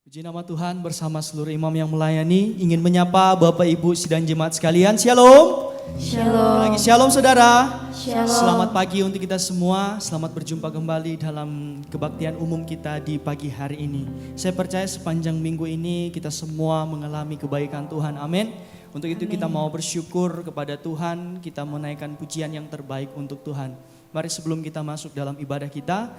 Puji nama Tuhan, bersama seluruh imam yang melayani, ingin menyapa Bapak Ibu sidang jemaat sekalian. Shalom. Shalom. Lagi shalom saudara. Shalom. Selamat pagi untuk kita semua. Selamat berjumpa kembali dalam kebaktian umum kita di pagi hari ini. Saya percaya sepanjang minggu ini kita semua mengalami kebaikan Tuhan. Amin. Untuk itu kita mau bersyukur kepada Tuhan. Kita menaikkan pujian yang terbaik untuk Tuhan. Mari sebelum kita masuk dalam ibadah kita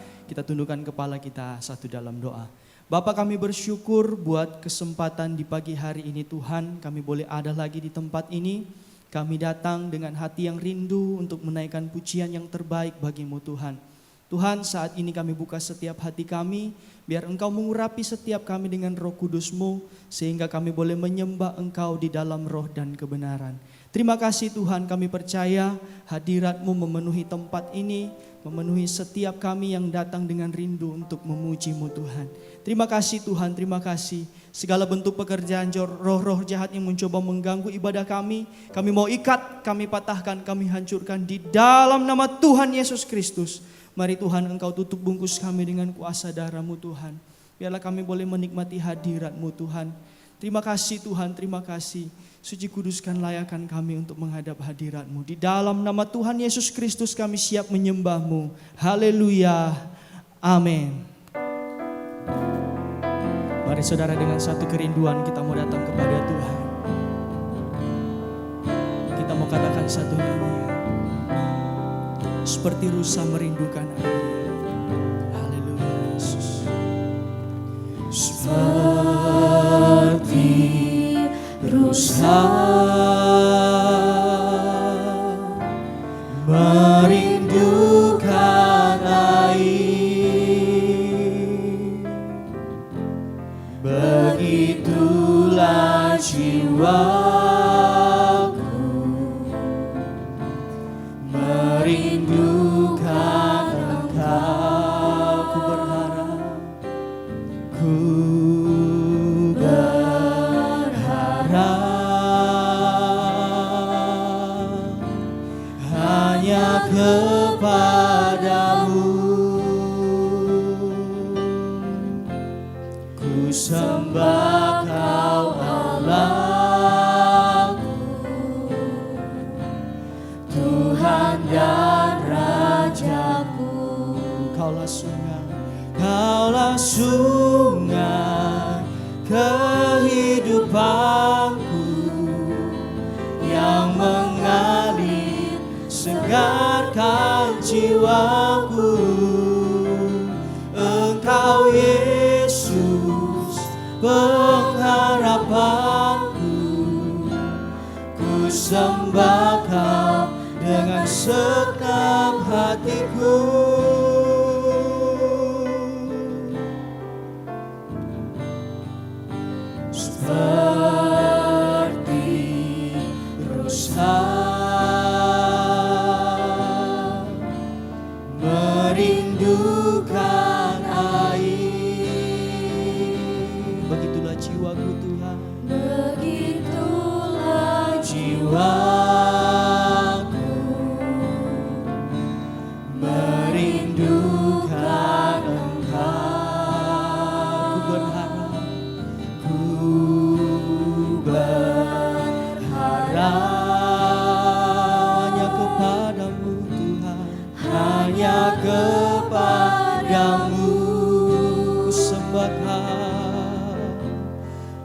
tundukkan kepala kita satu dalam doa. Bapa, kami bersyukur buat kesempatan di pagi hari ini Tuhan, kami boleh ada lagi di tempat ini. Kami datang dengan hati yang rindu untuk menaikkan pujian yang terbaik bagimu Tuhan. Tuhan, saat ini kami buka setiap hati kami, biar Engkau mengurapi setiap kami dengan Roh Kudus-Mu, sehingga kami boleh menyembah Engkau di dalam roh dan kebenaran. Terima kasih Tuhan, kami percaya hadirat-Mu memenuhi tempat ini, memenuhi setiap kami yang datang dengan rindu untuk memuji-Mu Tuhan. Terima kasih Tuhan, terima kasih. Segala bentuk pekerjaan roh-roh jahat yang mencoba mengganggu ibadah kami mau ikat, kami patahkan, kami hancurkan di dalam nama Tuhan Yesus Kristus. Mari Tuhan, Engkau tutup bungkus kami dengan kuasa darah-Mu Tuhan. Biarlah kami boleh menikmati hadirat-Mu Tuhan. Terima kasih Tuhan, terima kasih. Suci kuduskan layakan kami untuk menghadap hadirat-Mu. Di dalam nama Tuhan Yesus Kristus kami siap menyembah-Mu. Haleluya. Amin. Mari saudara, dengan satu kerinduan kita mau datang kepada Tuhan. Kita mau katakan satu nyanyian. Seperti rusa merindukan air. Haleluya Yesus. Seperti rusa merindukan air, begitulah jiwaku merindukan Engkau. Ku berharap hanya kepadamu. Ku sembah Kau Allahku, Tuhan dan Rajaku. Kaulah sungai kehidupanku yang mengalir segarkan jiwaku. Engkau Yesus pengharapanku, ku sembah Kau dengan segenap hatiku. Seperti rusa merindukan air, begitulah jiwaku Tuhan. Begitulah Jiwaku merindukan Engkau. Ku berharap hanya kepadamu Tuhan, hanya kepadamu.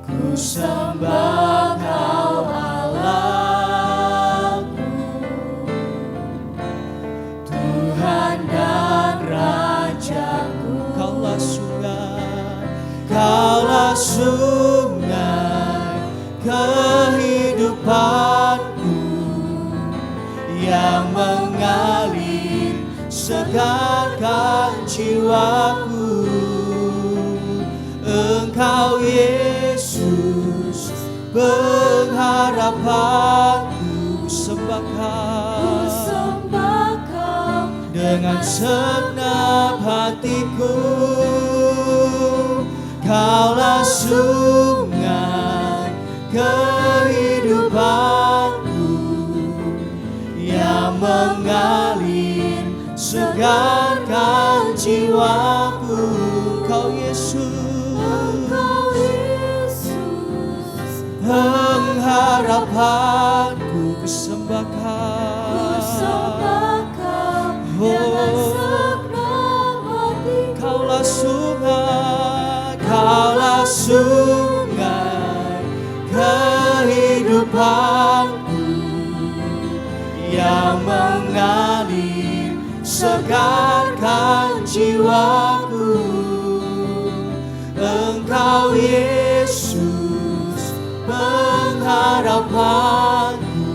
Ku sembah Kau Allahku, Tuhan dan Rajaku. Kaulah sungai kehidupanku yang mengalir segarkan jiwaku. Engkau Yesus pengharapanku, sembah Kau dengan segenap hatiku. Kaulah sungai kehidupanku yang mengalir segarkan jiwaku. Kau Yesus pengharapanku kusembahkan. dengan segenap hatiku. Kaulah sungai, kaulah sungai kehidupanku yang mengalir segarkan jiwaku. Engkau Yesus pengharapanku,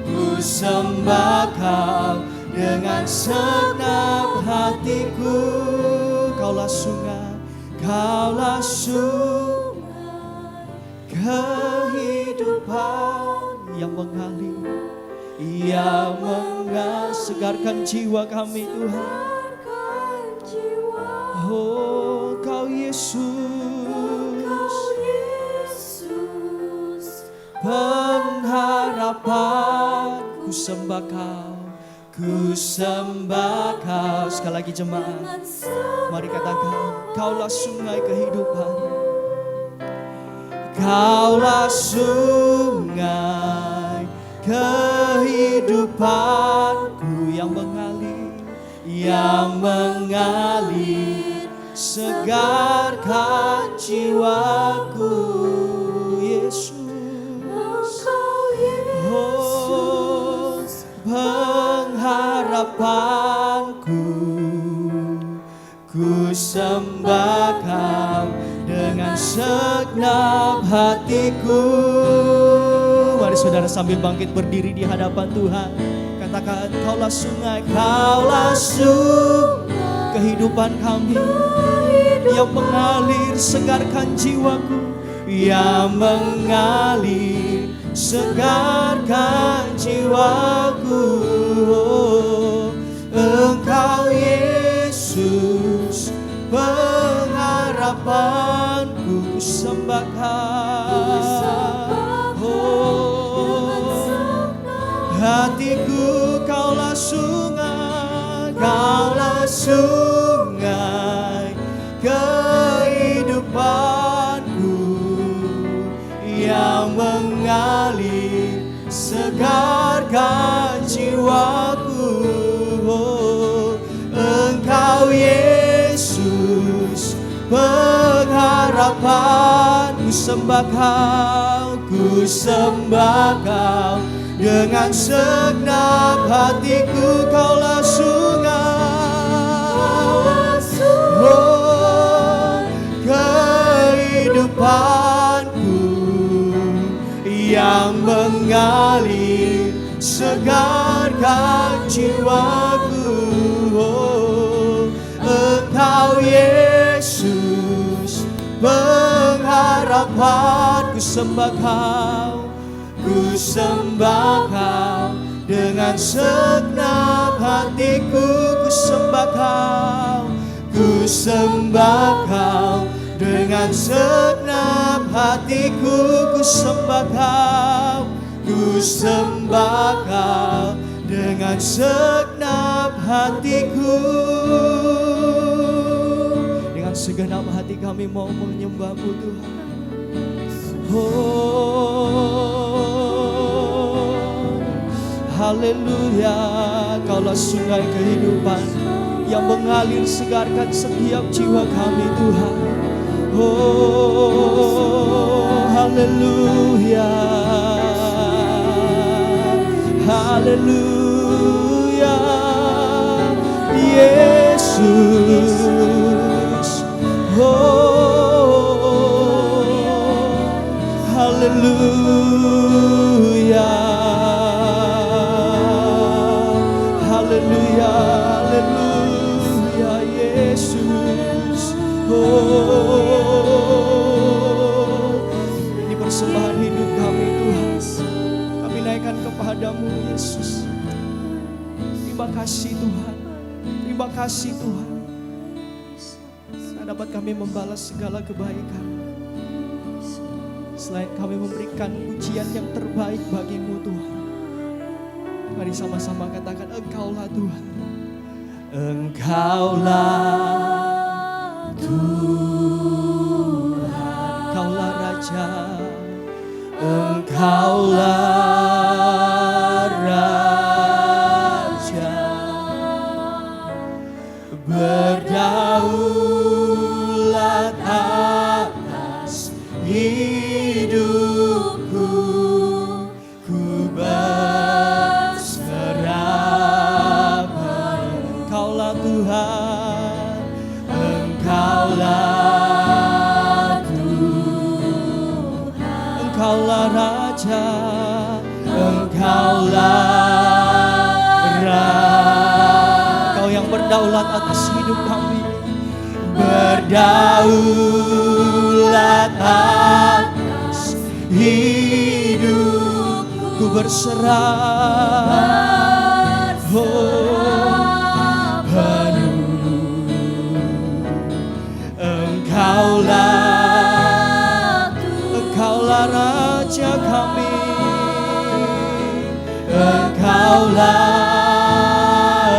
ku sembah Kau dengan segenap hatiku. Kaulah sungai, kaulah sungai kehidupan yang mengalir, yang segarkan jiwa kami Tuhan. Oh, Kau Yesus, pengharapan, ku sembah Kau, ku sembah Kau. Sekali lagi jemaat, mari katakan, Kaulah sungai kehidupan, Kaulah sungai kehidupanku yang mengalir segarkan jiwaku. Yesus, oh, pengharapanku, ku sembah Kau dengan segenap hatiku. Mari saudara sambil bangkit berdiri di hadapan Tuhan, katakan, Kaulah sungai, Kaulah sungai kehidupan kami yang mengalir segarkan jiwaku, yang mengalir segarkan jiwaku. Oh, Engkau Yesus pengharapanku, ku sembah Kau. Oh, hatiku Kaulah sungai, Kaulah sungai kehidupanku yang mengalir segarkan jiwaku. Oh, Engkau Yesus pengharapan, ku sembah Kau, ku sembah Kau dengan segenap hatiku. Kaulah sungai, oh, kehidupanku yang mengalir segarkan jiwaku. Oh, Engkau Yesus pengharapan, ku sembah Kau, ku sembah Kau dengan segenap hatiku. Ku sembah Kau, ku sembah Kau dengan segenap hatiku. Ku sembah Kau, ku sembah Kau dengan segenap hatiku. Dengan segenap hati kami mau menyembah-Mu Tuhan. Oh, haleluya. Kaulah sungai kehidupan yang mengalir segarkan setiap jiwa kami Tuhan. Oh, haleluya, haleluya, Yesus. Oh, haleluya, haleluya, haleluya, Yesus. Oh, ini persembahan hidup kami Tuhan, kami naikkan kepadamu Yesus. Terima kasih Tuhan, terima kasih Tuhan, dapat kami membalas segala kebaikan. Selain kami memberikan pujian yang terbaik bagi-Mu Tuhan, mari sama-sama katakan, Engkaulah Tuhan, Engkaulah Tuhan, Engkaulah Raja. Engkaulah Raja, berdaulat atas hidupku. Ku berserah padamu. Engkaulah Tuhan, Engkaulah Tuhan, Engkaulah Raja, Engkaulah Raja. Kau yang berdaulat atas hidup kami, berdaulat atas hidupku. Ku berserah, oh, penuh. Engkaulah Raja kami, Engkaulah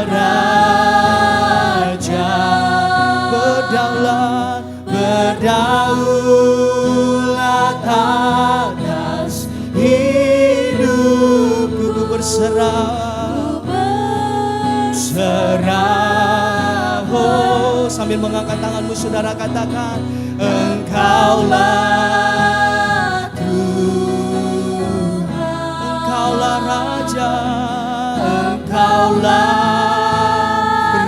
Raja, berdaulat atas hidupku. Ku berserah, oh, sambil mengangkat tanganmu saudara katakan, Engkaulah Tuhan, Engkaulah Raja, Engkaulah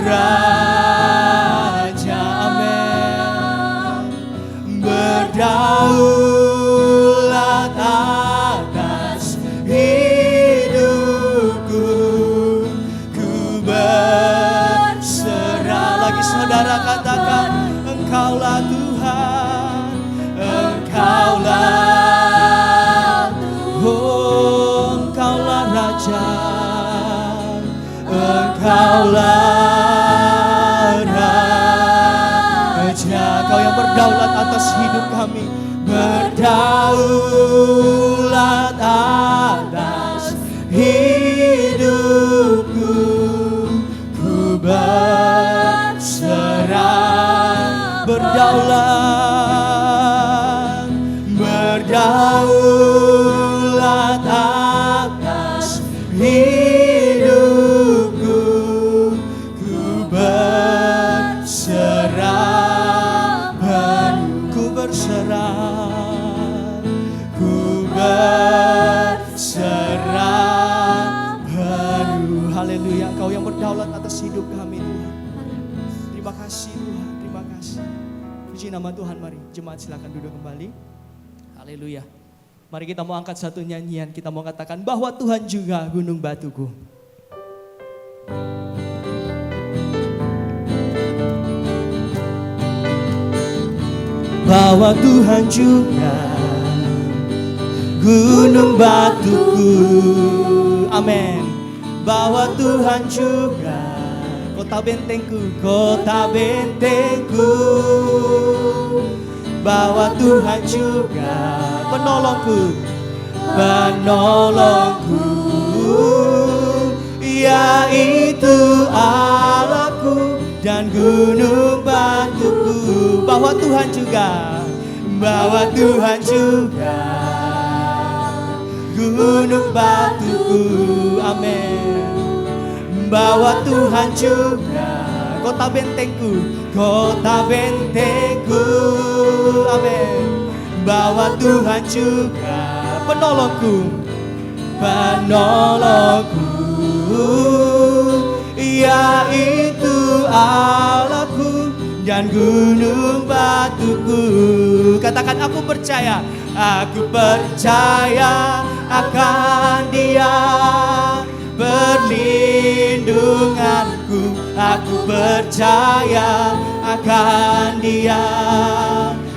Raja. Amin. Berdaulat atas hidupku. Ku berserah. Lagi saudara katakan, Engkaulah Tuhan, Engkaulah Tuhan, oh, Engkaulah Raja, Engkaulah Raja. Kau yang berdaulat atas hidup kami, berdaulat atas hidupku. Ku berserah, berdaulat atas hidupku. Ku berserah penuh, ku berserah penuh. Haleluya, Kau yang berdaulat atas hidup kami Tuhan. Terima kasih Tuhan, terima kasih. Puji nama Tuhan. Mari jemaat silakan duduk kembali. Haleluya. Mari kita mau angkat satu nyanyian, kita mau katakan bahwa Tuhan juga gunung batuku. Bahwa Tuhan juga gunung batuku. Amin. Bahwa Tuhan juga kota bentengku, kota bentengku. Bahwa Tuhan juga penolongku, penolongku, yaitu Allahku dan gunung batuku. Bahwa Tuhan juga, bahwa Tuhan juga gunung batuku. Amin. Bahwa Tuhan juga kota bentengku, kota bentengku. Amin. Bahwa Tuhan juga penolongku, penolongku, yaitu Allahku dan gunung batuku. Katakan, aku percaya akan Dia perlindunganku. Aku percaya akan Dia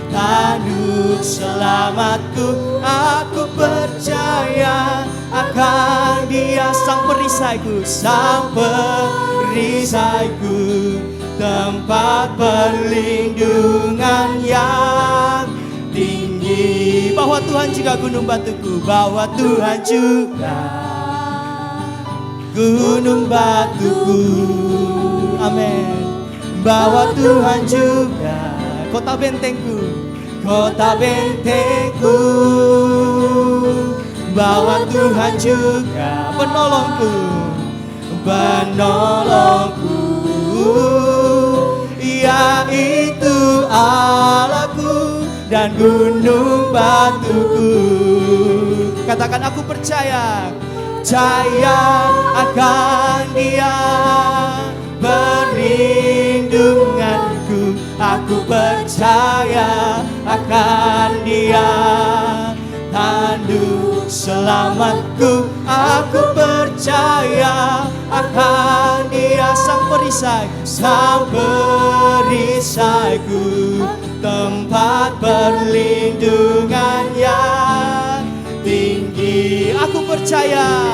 tanduk selamatku. Aku percaya akan Dia sang perisaiku, sang perisaiku, tempat perlindungan yang tinggi. Bahwa Tuhan juga gunung batuku, bahwa Tuhan juga gunung batuku. Amin. Bahwa Tuhan juga kota bentengku, kota bentengku. bahwa Tuhan juga penolongku, penolongku, yaitu Allahku dan gunung batuku. Katakan aku percaya, percaya akan Dia perlindunganku. Aku percaya akan Dia tanduk selamatku. Aku percaya akan Dia sang perisai, sang perisaiku, tempat perlindungan yang tinggi. Aku percaya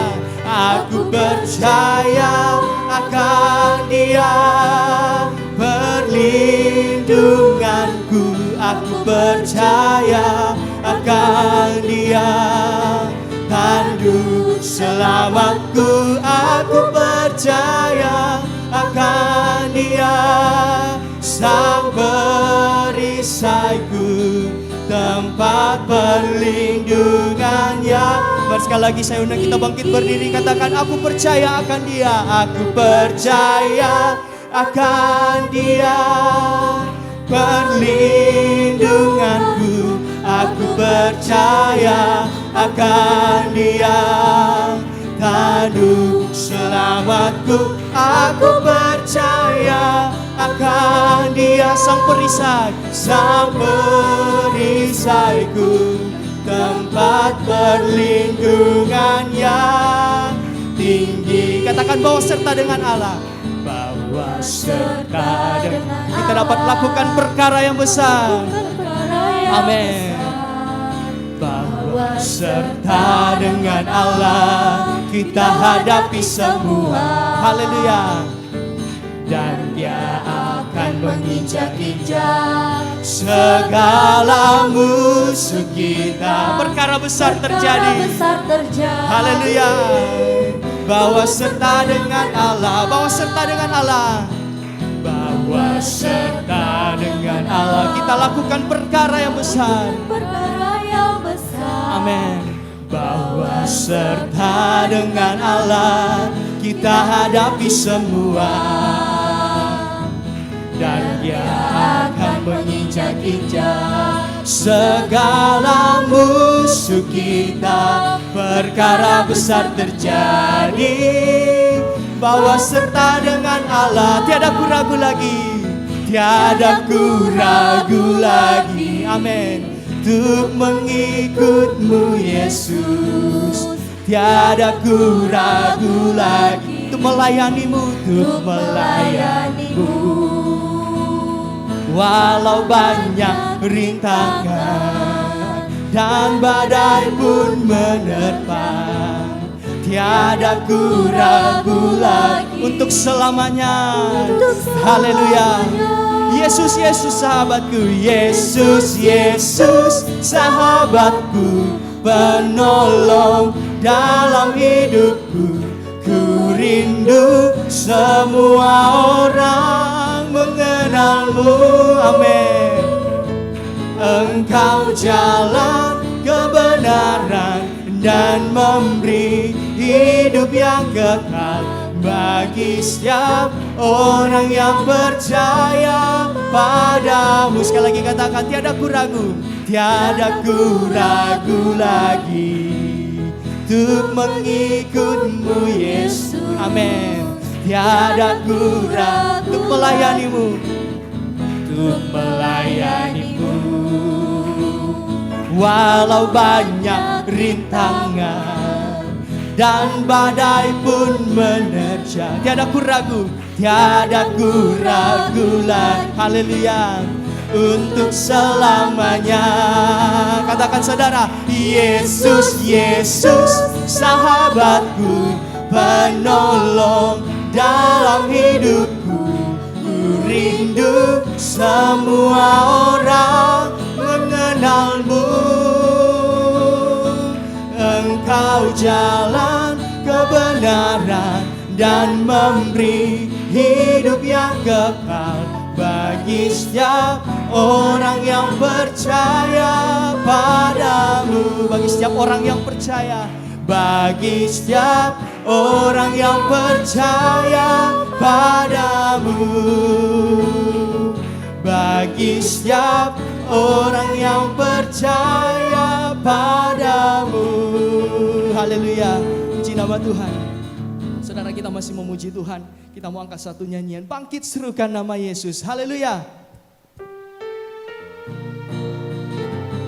akan Dia perlindunganku. Aku percaya akan Dia tanduk selamatku. Aku percaya akan Dia sang perisaiku, tempat perlindungannya. Mari sekali lagi saya undang kita bangkit berdiri, katakan aku percaya akan Dia. Aku percaya akan Dia perlindunganku. Aku percaya akan Dia tanduk selamatku. Aku percaya akan Dia sang perisai, sang perisaiku, tempat perlindungan yang tinggi. Katakan bahwa serta dengan Allah, bahwa serta dengan kita dapat melakukan perkara yang besar. Amin. Bahwa serta dengan Allah kita hadapi semua. Haleluya. Dan Dia akan menginjak-injak segala musuh kita. Perkara besar terjadi. Haleluya. Bahwa serta dengan Allah, bahwa serta dengan Allah, bahwa serta dengan Allah kita lakukan perkara yang besar. Amin. Bahwa serta dengan Allah kita hadapi semua. Dan Dia akan menginjak-injak segala musuh kita. Perkara besar terjadi, bahwa serta dengan Allah. Tiada ku ragu lagi, tiada ku ragu lagi. Amin. Untuk mengikut-Mu Yesus, tiada ku ragu lagi. Untuk melayani-Mu, untuk melayani-Mu. Walau banyak rintangan dan badai pun menerpa, tiada ku ragu lagi untuk selamanya. Haleluya. Yesus, Yesus sahabatku, Yesus, Yesus sahabatku, penolong dalam hidupku. Ku rindu semua orang mengenal-Mu. Amin. Engkau jalan kebenaran dan memberi hidup yang kekal bagi setiap orang yang percaya padamu. Sekali lagi katakan, tiada ku ragu, tiada ku ragu lagi untuk mengikut-Mu Yesus. Amin. Tiada ku ragu untuk melayani-Mu, untuk melayani-Mu. Walau banyak rintangan dan badai pun menerjang, tiada ku ragu, tiada ku ragu lagi. Haleluya. Untuk selamanya. Katakan saudara, Yesus, Yesus sahabatku, penolong dalam hidupku. Ku rindu semua orang mengenal-Mu. Engkau jalan kebenaran dan memberi hidup yang kekal bagi bagi setiap orang yang percaya padamu. Bagi setiap orang yang percaya, bagi setiap orang yang percaya padamu, bagi setiap orang yang percaya padamu. Haleluya, puji nama Tuhan. Saudara, kita masih memuji Tuhan. Kita mau angkat satu nyanyian, bangkit serukan nama Yesus. Haleluya.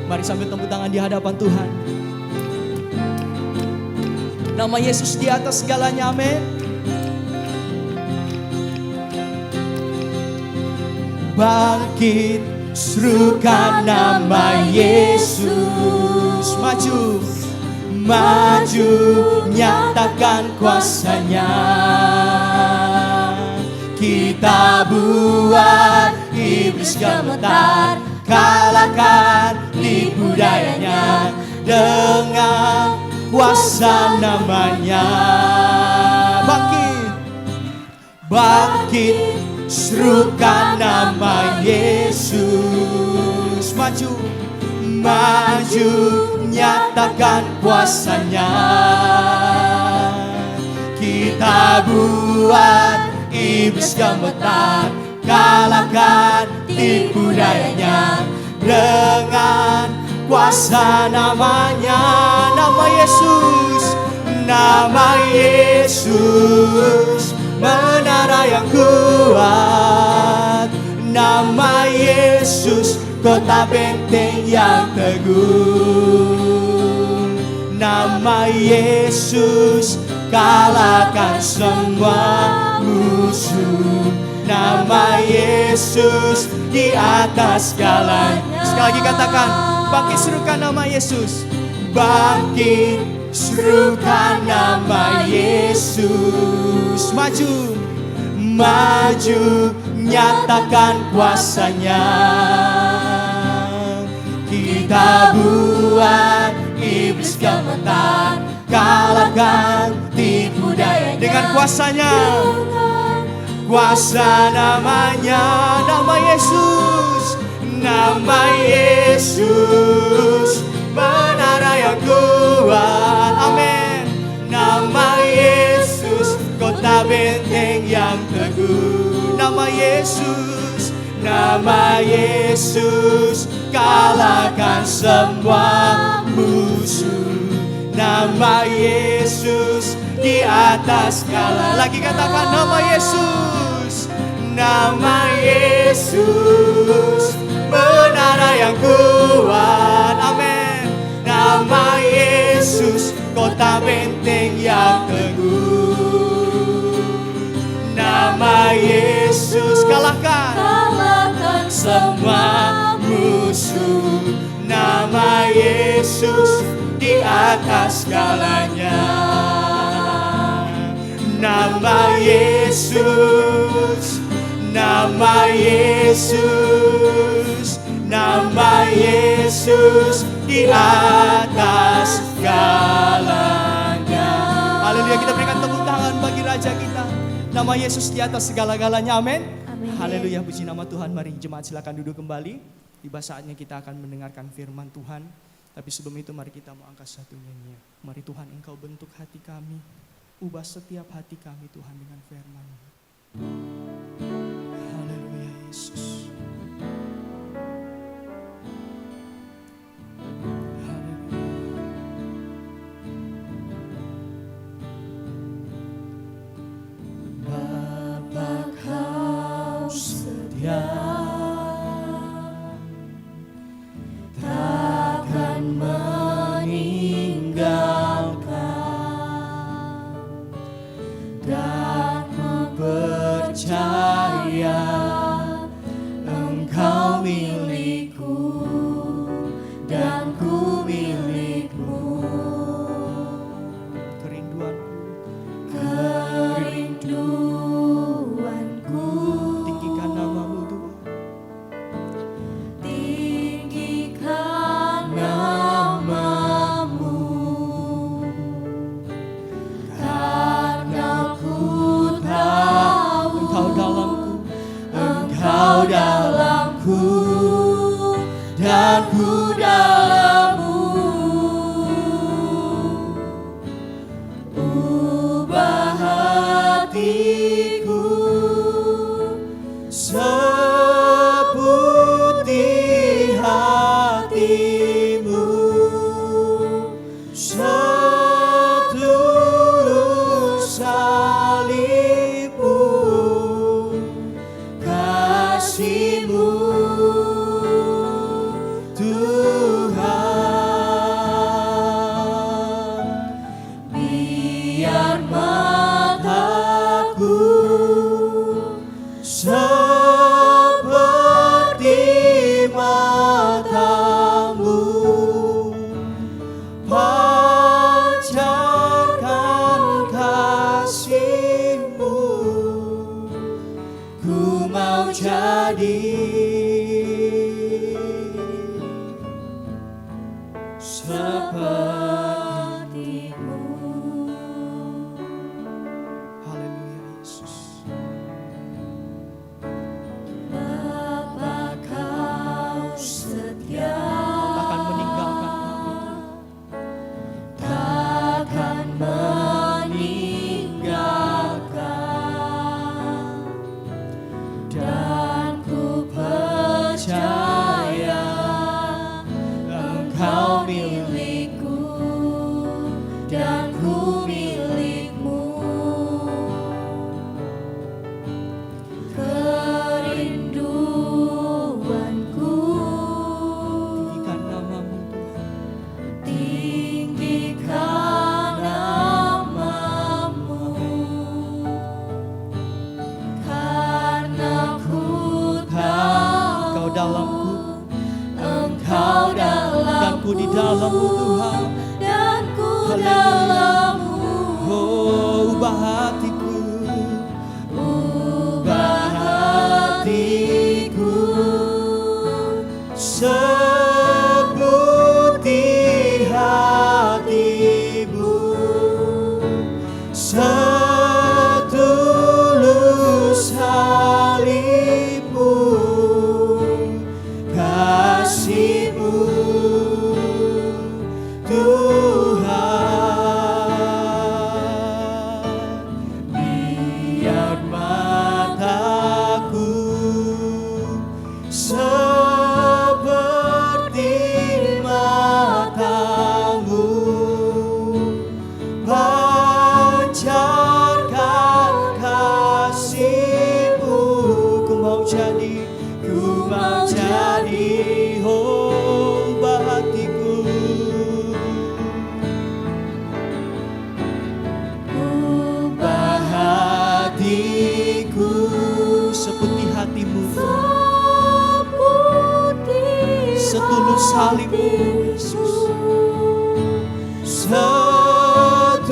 Mari sambil tepuk tangan di hadapan Tuhan. Nama Yesus di atas segalanya, amin. Bangkit serukan nama Yesus. Maju, maju, nyatakan kuasanya. Kita buat iblis gemetar, kalahkan tipu dayanya dengan kuasa namanya. Bangkit, bangkit, serukan nama Yesus. Maju, maju, nyatakan kuasanya. Kita buat iblis gemetar, kalahkan tipu dayanya dengan kuasa namanya. Nama Yesus, nama Yesus, menara yang kuat. Nama Yesus, kota benteng yang teguh. Nama Yesus, kalahkan semua musuh. Nama Yesus di atas segalanya. Sekali lagi katakan, bangkit serukan nama Yesus. Bangkit serukan nama Yesus. Maju, maju, nyatakan kuasanya. Kita buat iblis gemetar, kalahkan tipu daya dengan kuasanya. Kuasa namanya, nama Yesus, nama Yesus, menara yang kuat. Amin. Nama Yesus, kota benteng yang teguh. Nama Yesus, nama Yesus, kalahkan semua musuh. Nama Yesus di atas segala. Lagi katakan nama Yesus, nama Yesus, menara yang kuat. Amin. Nama Yesus, kota benteng yang teguh. Nama Yesus, kalahkan semua musuh. Nama Yesus di atas segalanya. Nama Yesus, nama Yesus, nama Yesus di atas segalanya. Haleluya, kita berikan tepuk tangan bagi Raja kita. Nama Yesus di atas segala-galanya, amin. Haleluya, puji nama Tuhan. Mari jemaat silakan duduk kembali. Tiba saatnya kita akan mendengarkan firman Tuhan. Tapi sebelum itu mari kita mau angkat satu nyanyian. Mari Tuhan, Engkau bentuk hati kami. Ubah setiap hati kami Tuhan dengan firman-Mu. Haleluya Yesus. Bapa Kau setia, takkan meninggalkan, dan ku percaya Engkau milikku dan ku milikmu. Kerinduanku, tinggikan namamu Tuhan. Tinggikan namamu, karena ku tahu Engkau dalamku, Engkau dalam ku dalam-Mu. Ubah hatiku seperti hati-Mu, setulus salib-Mu, kasih-Mu Tuhan. Biar mataku seperti mata-Mu, pancarkan kasih-Mu. Ku mau jadi seperti-Mu. Haleluya Yesus. Bapa, Kau setia, Takkan meninggalkan kami, takkan meninggalkan, dan ku percaya Engkau milikku dan ku milik-Mu. Kerinduanku tinggikan nama-Mu Tuhan. tinggikan nama-Mu, karena ku tahu Engkau dalamku Engkau dan ku di dalam-Mu Tuhan. dan ku Haleluya. dalam-Mu. Oh, ubah hatiku, Ubah hatiku seperti hati-Mu, setulus salib-Mu, kasih-Mu Tuhan. Biar mataku seperti mata-Mu, pancarkan kasih-Mu. Ku mau jadi, oh, ubah hatiku. Ubah Hatiku seperti hati-Mu, setulus salib-Mu Yesus, setulus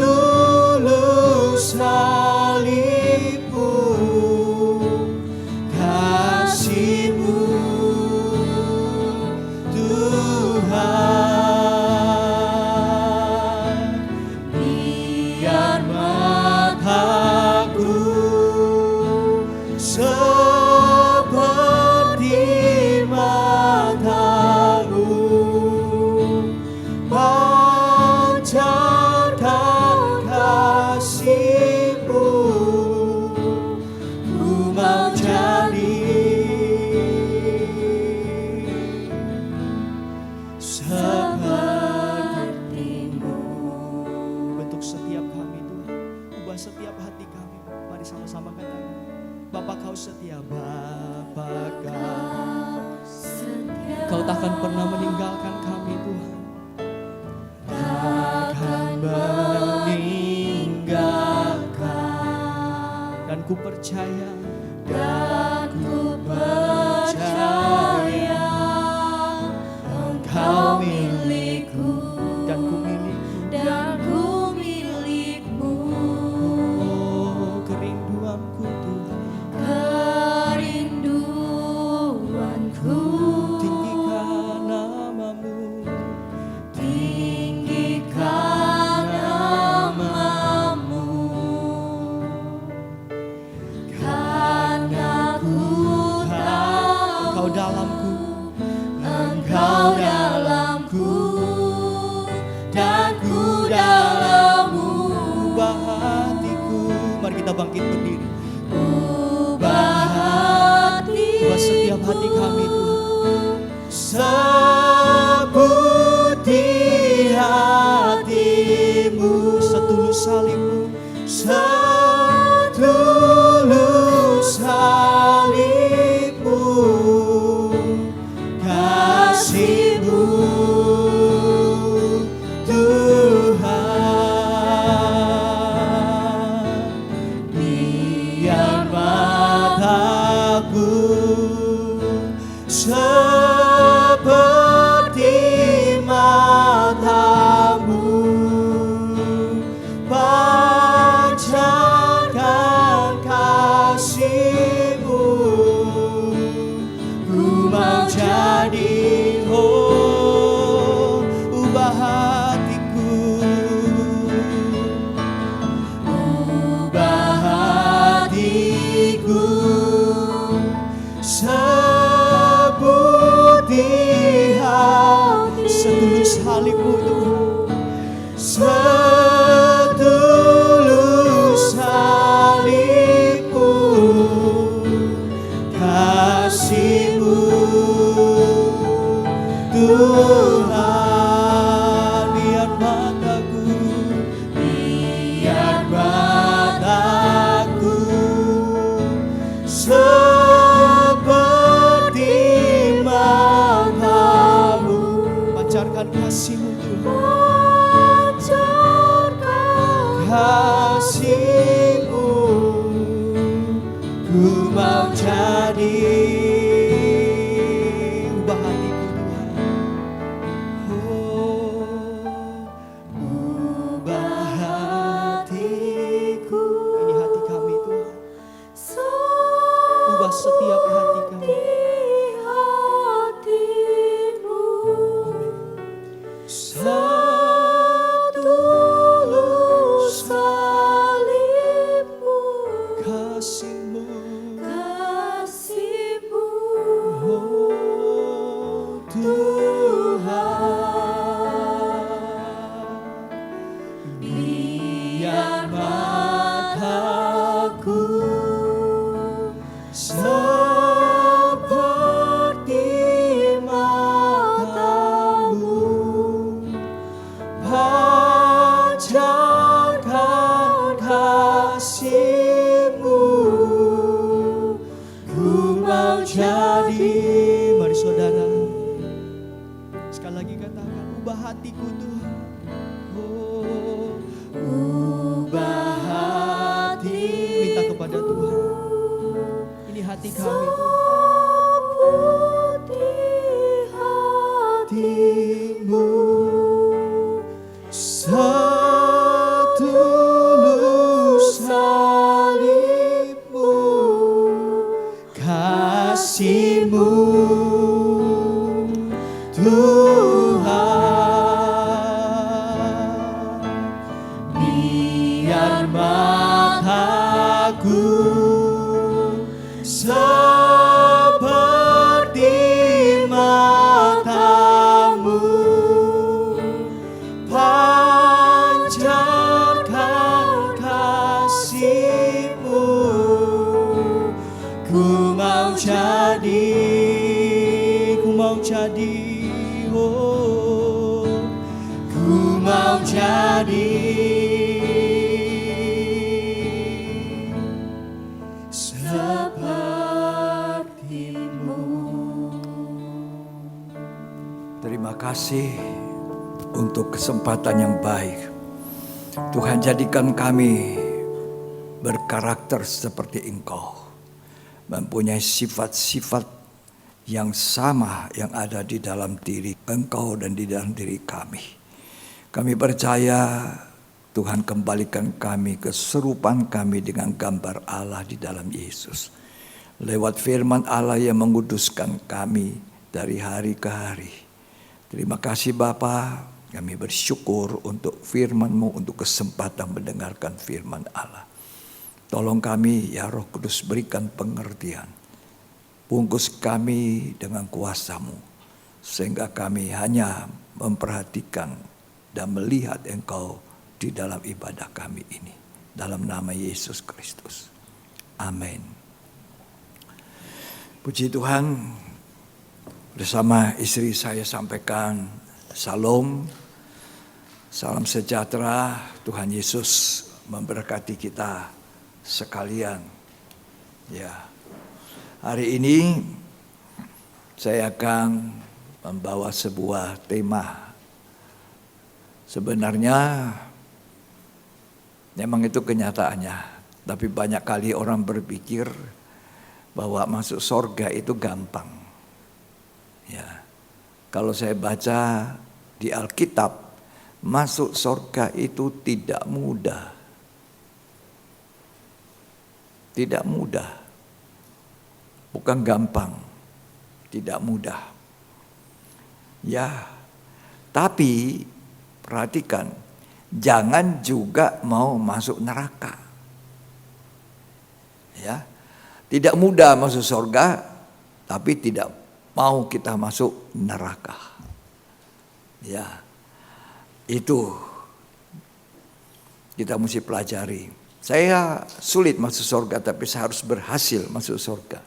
salib-Mu, kasih-Mu Tuhan. Biar mataku seperti mata-Mu, pancarkan kasih-Mu. Ku mau jadi seperti-Mu. Bentuk setiap kami Tuhan, ubah setiap hati kami. Mari sama-sama katakan, Bapa Kau setia, Bapa Kau takkan pernah meninggalkan kami Tuhan, takkan meninggalkan, dan ku percaya Engkau milikku dan ku milikmu. Oh, kerinduanku Tuhan, Kerinduanku tinggikan nama-Mu, tinggikan nama-Mu, karena ku tahu Engkau dalamku, Engkau dalam bangkit berdiri. Ubah hati, Ubah setiap hati kami Tuhan. Seperti hatimu, setulus salibmu, setulus salibmu, kasihmu Tuhan. Biar mataku seperti matamu, pancarkan kasihmu. Ku mau jadi, oh, ubah hatiku, ubah hatiku seperti hati, setulus salibmu Tuhan, setulus salibmu, kasihmu Tuhan. Biar mataku, biar mataku seperti matamu, pancarkan kasihmu Tuhan, kasihmu. Ku mau jadi, ubah hatiku Tuhan, oh, ubah hatiku. Ini hati kami Tuhan, ubah setiap hati kami. Amin. Setulus salibmu, kasihmu, oh Tuhan. Biar mataku seperti matamu, pancarkan kasihmu. Ku mau jadi. Mari saudara, sekali lagi katakan, ubah hatiku Tuhan, oh, ubah hati. Minta kepada Tuhan, ini hati kami hatimu, setulus salibmu, kasihmu Tuhan. Biar mataku seperti matamu, pancarkan kasihmu. Ku mau jadi, ku mau jadi, oh, ku mau jadi sepertimu. Terima kasih untuk kesempatan yang baik. Tuhan, jadikan kami berkarakter seperti Engkau, mempunyai sifat-sifat yang sama yang ada di dalam diri Engkau dan di dalam diri kami. Kami percaya Tuhan kembalikan kami keserupan kami dengan gambar Allah di dalam Yesus. Lewat firman Allah yang menguduskan kami dari hari ke hari. Terima kasih Bapa, kami bersyukur untuk firman-Mu, untuk kesempatan mendengarkan firman Allah. Tolong kami ya Roh Kudus, berikan pengertian. Bungkus kami dengan kuasa-Mu, sehingga kami hanya memperhatikan dan melihat Engkau di dalam ibadah kami ini. dalam nama Yesus Kristus. Amin. Puji Tuhan, bersama istri saya sampaikan Salam, salam sejahtera. Tuhan Yesus memberkati kita sekalian. Ya, hari ini saya akan membawa sebuah tema. Sebenarnya memang itu kenyataannya, tapi banyak kali orang berpikir bahwa masuk sorga itu gampang. Ya, kalau saya baca di Alkitab, masuk sorga itu tidak mudah. Tidak mudah. Bukan gampang. Tidak mudah. Ya, tapi perhatikan, jangan juga mau masuk neraka. Ya, tidak mudah masuk sorga, tapi tidak mau kita masuk neraka. Ya, itu kita mesti pelajari. Saya sulit masuk sorga, tapi saya harus berhasil masuk sorga.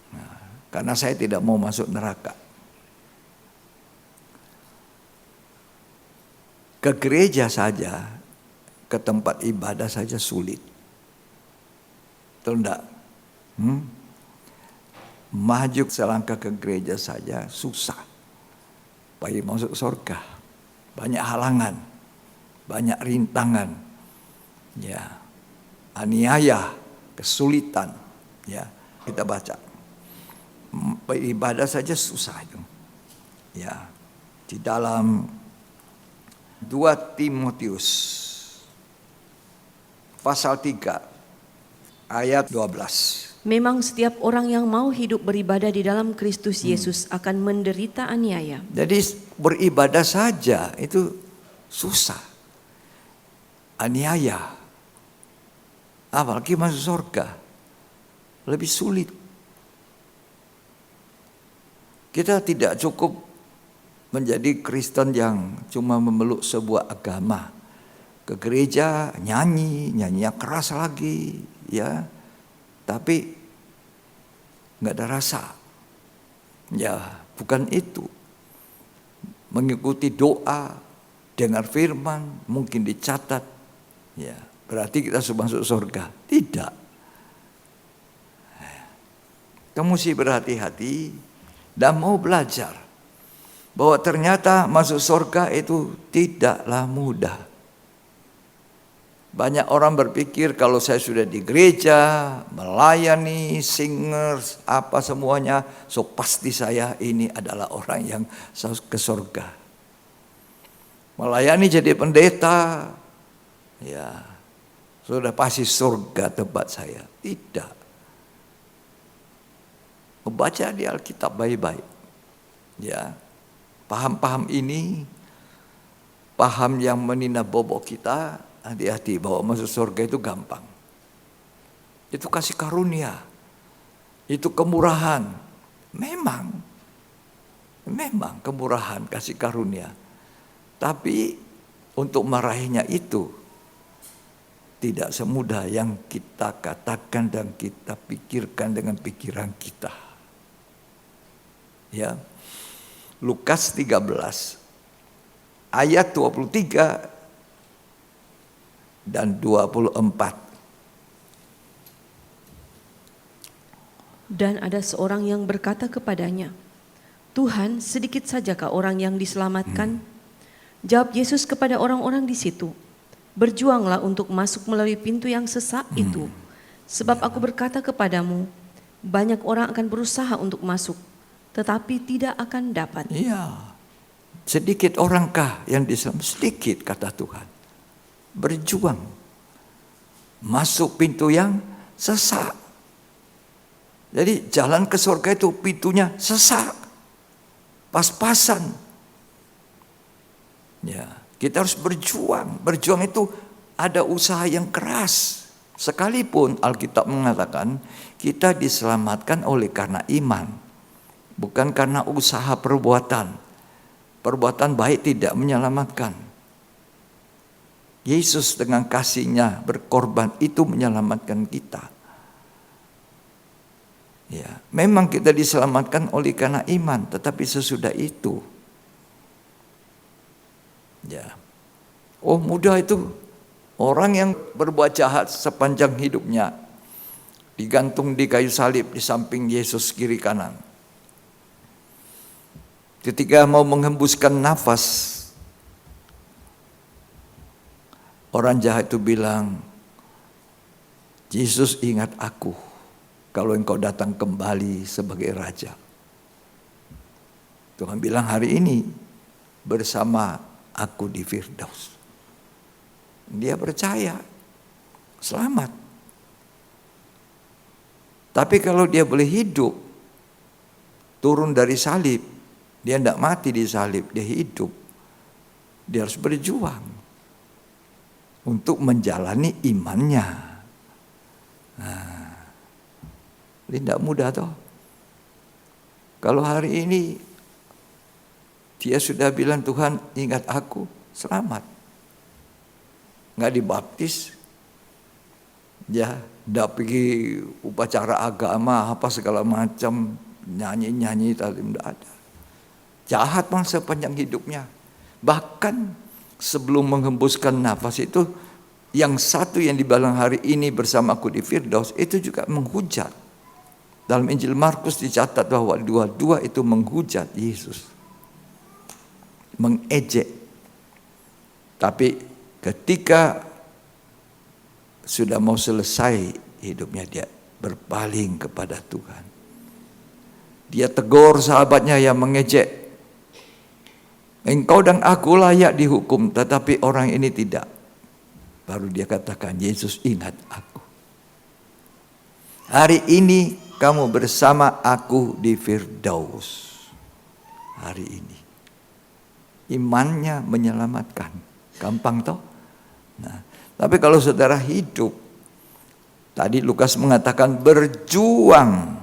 Nah, karena saya tidak mau masuk neraka. Ke gereja saja, ke tempat ibadah saja sulit. Betul enggak? Maju selangkah ke gereja saja susah. Bagi masuk surga, banyak halangan, banyak rintangan, ya, aniaya, kesulitan, ya. Kita baca, beribadah saja susah itu, ya. Di dalam 2 Timotius pasal 3 ayat 12. Memang setiap orang yang mau hidup beribadah di dalam Kristus Yesus akan menderita aniaya. Jadi beribadah saja itu susah. Aniaya. Apalagi masuk surga. Lebih sulit. Kita tidak cukup menjadi Kristen yang cuma memeluk sebuah agama. Ke gereja nyanyinya keras lagi, ya. Tapi nggak ada rasa. Ya, bukan itu. Mengikuti doa, dengar firman, mungkin dicatat. Ya, berarti kita sudah masuk surga. Tidak. Kamu mesti berhati-hati dan mau belajar bahwa ternyata masuk surga itu tidaklah mudah. Banyak orang berpikir kalau saya sudah di gereja, melayani, singers, apa semuanya, so pasti saya ini adalah orang yang ke surga. Melayani jadi pendeta, ya sudah pasti surga tempat saya. Tidak. Membaca di Alkitab baik-baik. Ya, paham-paham ini, paham yang menina bobok kita. Hati-hati bahwa masuk surga itu gampang. Itu kasih karunia. Itu kemurahan. Memang kemurahan, kasih karunia. Tapi untuk meraihnya itu tidak semudah yang kita katakan dan kita pikirkan dengan pikiran kita. Ya. Lukas 13 ayat 23 dan 24. Dan ada seorang yang berkata kepadanya, Tuhan, sedikit sajakah orang yang diselamatkan? Jawab Yesus kepada orang-orang di situ, berjuanglah untuk masuk melalui pintu yang sesak itu. Sebab aku berkata kepadamu, banyak orang akan berusaha untuk masuk, tetapi tidak akan dapat. Iya, sedikit orangkah yang diselamatkan? Sedikit, kata Tuhan. Berjuang masuk pintu yang sesak. Jadi jalan ke surga itu pintunya sesak, pas-pasan. Ya, kita harus berjuang. Berjuang itu ada usaha yang keras. Sekalipun Alkitab mengatakan kita diselamatkan oleh karena iman, bukan karena usaha perbuatan. Perbuatan baik tidak menyelamatkan. Yesus dengan kasih-Nya berkorban itu menyelamatkan kita. Ya, memang kita diselamatkan oleh karena iman, tetapi sesudah itu, ya, mudah itu orang yang berbuat jahat sepanjang hidupnya digantung di kayu salib di samping Yesus kiri kanan. Ketika mau menghembuskan nafas, orang jahat itu bilang, Yesus ingat aku kalau engkau datang kembali sebagai raja. Tuhan bilang hari ini bersama aku di Firdaus. Dia percaya, selamat. Tapi kalau dia boleh hidup, turun dari salib, dia tidak mati di salib, dia hidup. Dia harus berjuang untuk menjalani imannya. Nah, ini tidak mudah toh. Kalau hari ini dia sudah bilang Tuhan ingat aku, selamat. Nggak dibaptis, ya, nggak pergi upacara agama apa segala macam, nyanyi tadi tidak ada. Jahat bang sepanjang hidupnya. Bahkan sebelum menghembuskan nafas itu, yang satu yang dibilang hari ini bersama aku di Firdaus itu juga menghujat. Dalam Injil Markus dicatat bahwa dua-dua itu menghujat Yesus, mengejek. Tapi ketika sudah mau selesai hidupnya, dia berpaling kepada Tuhan. Dia tegur sahabatnya yang mengejek. Engkau dan aku layak dihukum, tetapi orang ini tidak. Baru dia katakan, Yesus ingat aku. Hari ini kamu bersama aku di Firdaus. Hari ini. Imannya menyelamatkan. Gampang toh? Nah, tapi kalau saudara hidup, tadi Lukas mengatakan berjuang.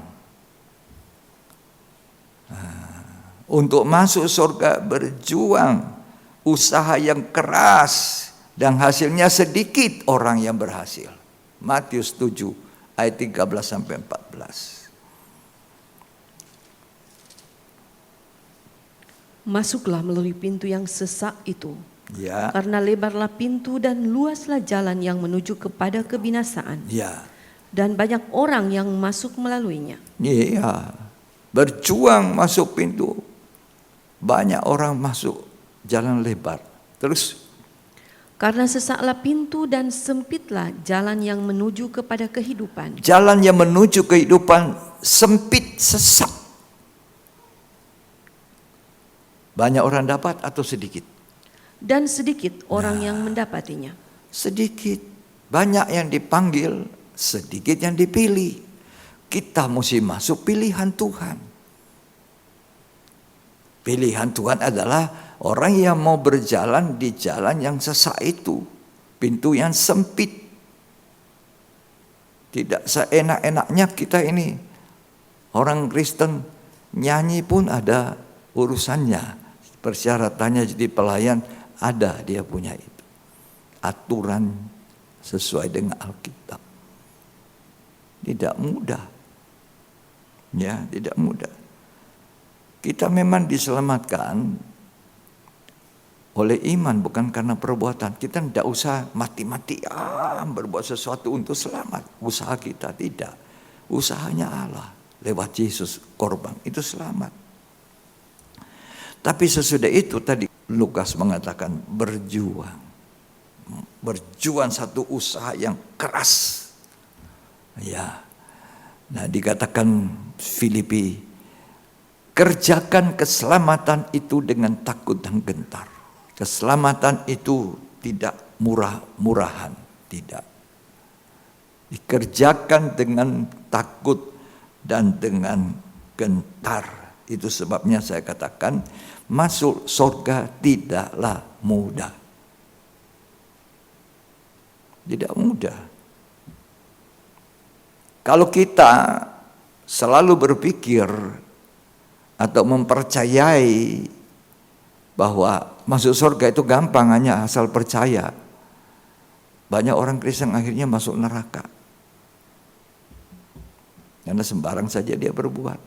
Untuk masuk surga berjuang. Usaha yang keras. Dan hasilnya sedikit orang yang berhasil. Matius 7 ayat 13 sampai 14. Masuklah melalui pintu yang sesak itu. Ya. Karena lebarlah pintu dan luaslah jalan yang menuju kepada kebinasaan. Ya. Dan banyak orang yang masuk melaluinya. Iya. Berjuang masuk pintu. Banyak orang masuk jalan lebar. Terus Karena sesaklah pintu dan sempitlah jalan yang menuju kepada kehidupan. jalan yang menuju kehidupan sempit, sesak. Banyak orang dapat atau sedikit? Dan sedikit orang yang mendapatinya. Sedikit. Banyak yang dipanggil, sedikit yang dipilih. Kita mesti masuk pilihan Tuhan. Pilihan Tuhan adalah orang yang mau berjalan di jalan yang sesak itu. Pintu yang sempit. Tidak seenak-enaknya kita ini. Orang Kristen nyanyi pun ada urusannya. Persyaratannya jadi pelayan ada, dia punya itu. Aturan sesuai dengan Alkitab. Tidak mudah. Ya, tidak mudah. Kita memang diselamatkan oleh iman, bukan karena perbuatan. Kita tidak usah mati-matian berbuat sesuatu untuk selamat. Usaha kita tidak. Usahanya Allah. Lewat Yesus korban itu selamat. Tapi sesudah itu tadi Lukas mengatakan berjuang. Berjuang satu usaha yang keras. Ya. Nah, dikatakan Filipi, kerjakan keselamatan itu dengan takut dan gentar. Keselamatan itu tidak murah-murahan, tidak. Dikerjakan dengan takut dan dengan gentar. Itu sebabnya saya katakan masuk surga tidaklah mudah. Tidak mudah. Kalau kita selalu berpikir atau mempercayai bahwa masuk surga itu gampang hanya asal percaya. Banyak orang Kristen akhirnya masuk neraka. Karena sembarang saja dia berbuat.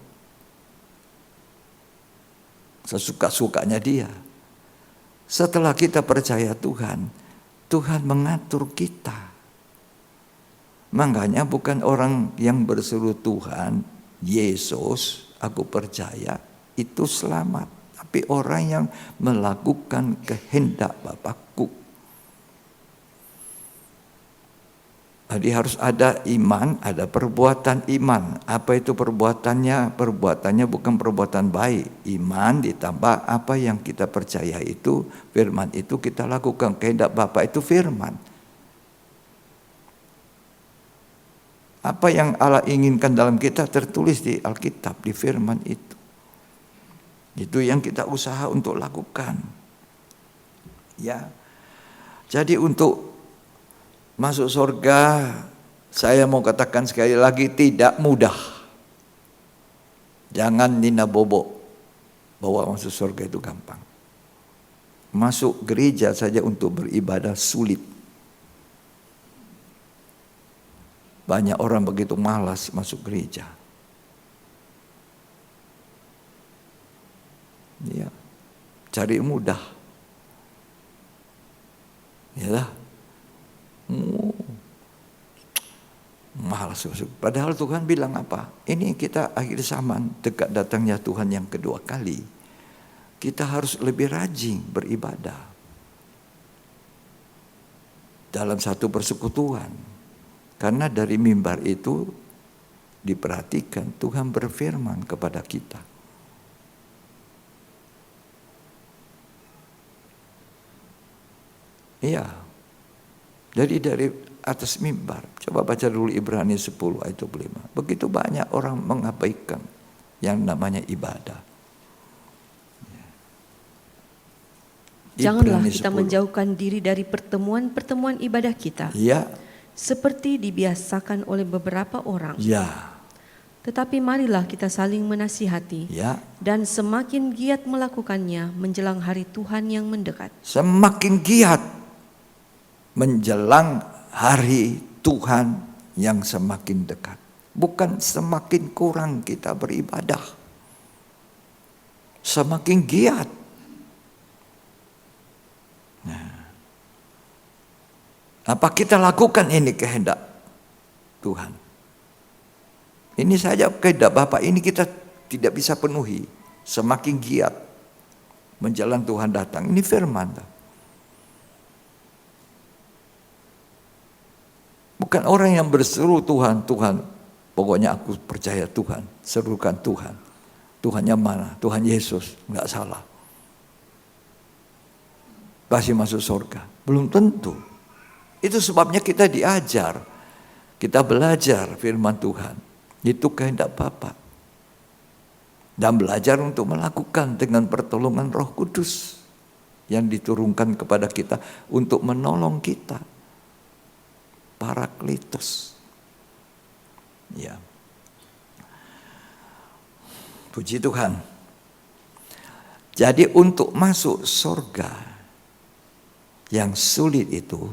Sesuka-sukanya dia. Setelah kita percaya Tuhan, Tuhan mengatur kita. Makanya bukan orang yang berseru Tuhan, Yesus, aku percaya, itu selamat. Tapi orang yang melakukan kehendak Bapakku. Jadi harus ada iman, ada perbuatan iman. Apa itu perbuatannya? Perbuatannya bukan perbuatan baik. Iman ditambah apa yang kita percaya itu, firman itu kita lakukan. Kehendak Bapa itu firman. Apa yang Allah inginkan dalam kita tertulis di Alkitab, di firman itu. Itu yang kita usaha untuk lakukan. Ya. Jadi untuk masuk surga, saya mau katakan sekali lagi, tidak mudah. Jangan nina bobo bahwa masuk surga itu gampang. Masuk gereja saja untuk beribadah sulit. Banyak orang begitu malas masuk gereja. Ya, cari mudah. Ya, malas. Padahal Tuhan bilang apa? Ini kita akhir zaman, dekat datangnya Tuhan yang kedua kali. Kita harus lebih rajin beribadah dalam satu persekutuan. Karena dari mimbar itu diperhatikan Tuhan berfirman kepada kita. Iya. Jadi dari atas mimbar, coba baca dulu Ibrani 10 ayat 25. Begitu banyak orang mengabaikan yang namanya ibadah. Janganlah Ibrani kita 10. menjauhkan diri dari pertemuan-pertemuan ibadah kita. Ya, Seperti dibiasakan oleh beberapa orang. ya, Tetapi marilah kita saling menasihati. ya. Dan semakin giat melakukannya menjelang hari Tuhan yang mendekat. Semakin giat menjelang hari Tuhan yang semakin dekat. Bukan semakin kurang kita beribadah. Semakin giat. Nah, apa kita lakukan ini kehendak Tuhan? Ini saja kehendak Bapa ini kita tidak bisa penuhi. Semakin giat menjelang Tuhan datang. Ini firman. Bukan orang yang berseru Tuhan, Tuhan. Pokoknya aku percaya Tuhan. Serukan Tuhan. Tuhannya mana? Tuhan Yesus. Enggak salah. Pasti masuk surga. Belum tentu. Itu sebabnya kita diajar. Kita belajar firman Tuhan. Itu kehendak Bapa. Dan belajar untuk melakukan dengan pertolongan Roh Kudus. Yang diturunkan kepada kita untuk menolong kita. Parakletos. Ya. Puji Tuhan. Jadi untuk masuk surga yang sulit itu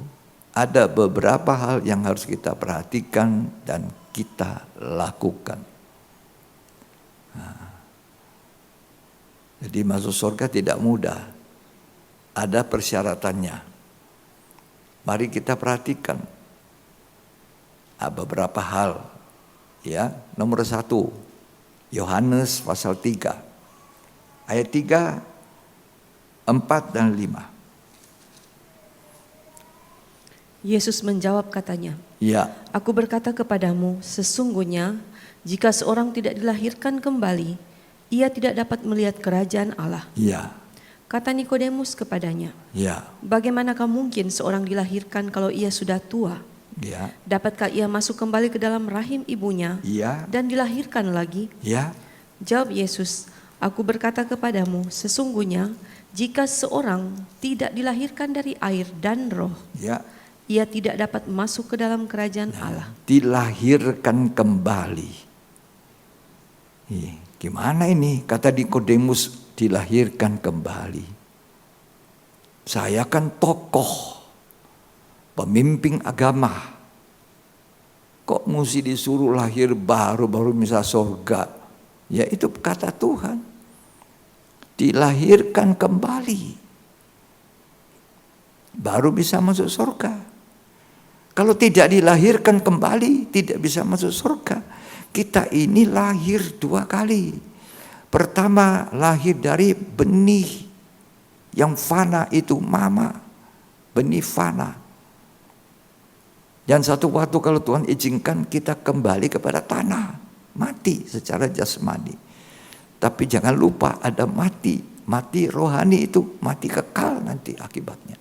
ada beberapa hal yang harus kita perhatikan dan kita lakukan. Nah, jadi masuk surga tidak mudah. Ada persyaratannya. Mari kita perhatikan. Beberapa hal. Ya, nomor 1. Yohanes pasal 3. Ayat 3, 4 dan 5. Yesus menjawab katanya, Ya, Aku berkata kepadamu, sesungguhnya jika seorang tidak dilahirkan kembali, ia tidak dapat melihat kerajaan Allah. ya, Kata Nikodemus kepadanya, ya, bagaimanakah mungkin seorang dilahirkan kalau ia sudah tua? ya, Dapatkah ia masuk kembali ke dalam rahim ibunya ya, dan dilahirkan lagi? ya, Jawab Yesus, Aku berkata kepadamu, sesungguhnya jika seorang tidak dilahirkan dari air dan roh, ya. ia tidak dapat masuk ke dalam kerajaan Allah. Dilahirkan kembali. Gimana ini? Kata Nikodemus, dilahirkan kembali. Saya kan tokoh. pemimpin agama, kok mesti disuruh lahir baru bisa surga? Ya itu kata Tuhan, dilahirkan kembali, baru bisa masuk surga. Kalau tidak dilahirkan kembali, tidak bisa masuk surga. Kita ini lahir 2 kali. Pertama lahir dari benih yang fana itu mama, benih fana. Dan satu waktu kalau Tuhan izinkan kita kembali kepada tanah, mati secara jasmani. Tapi jangan lupa ada mati rohani itu mati kekal nanti akibatnya.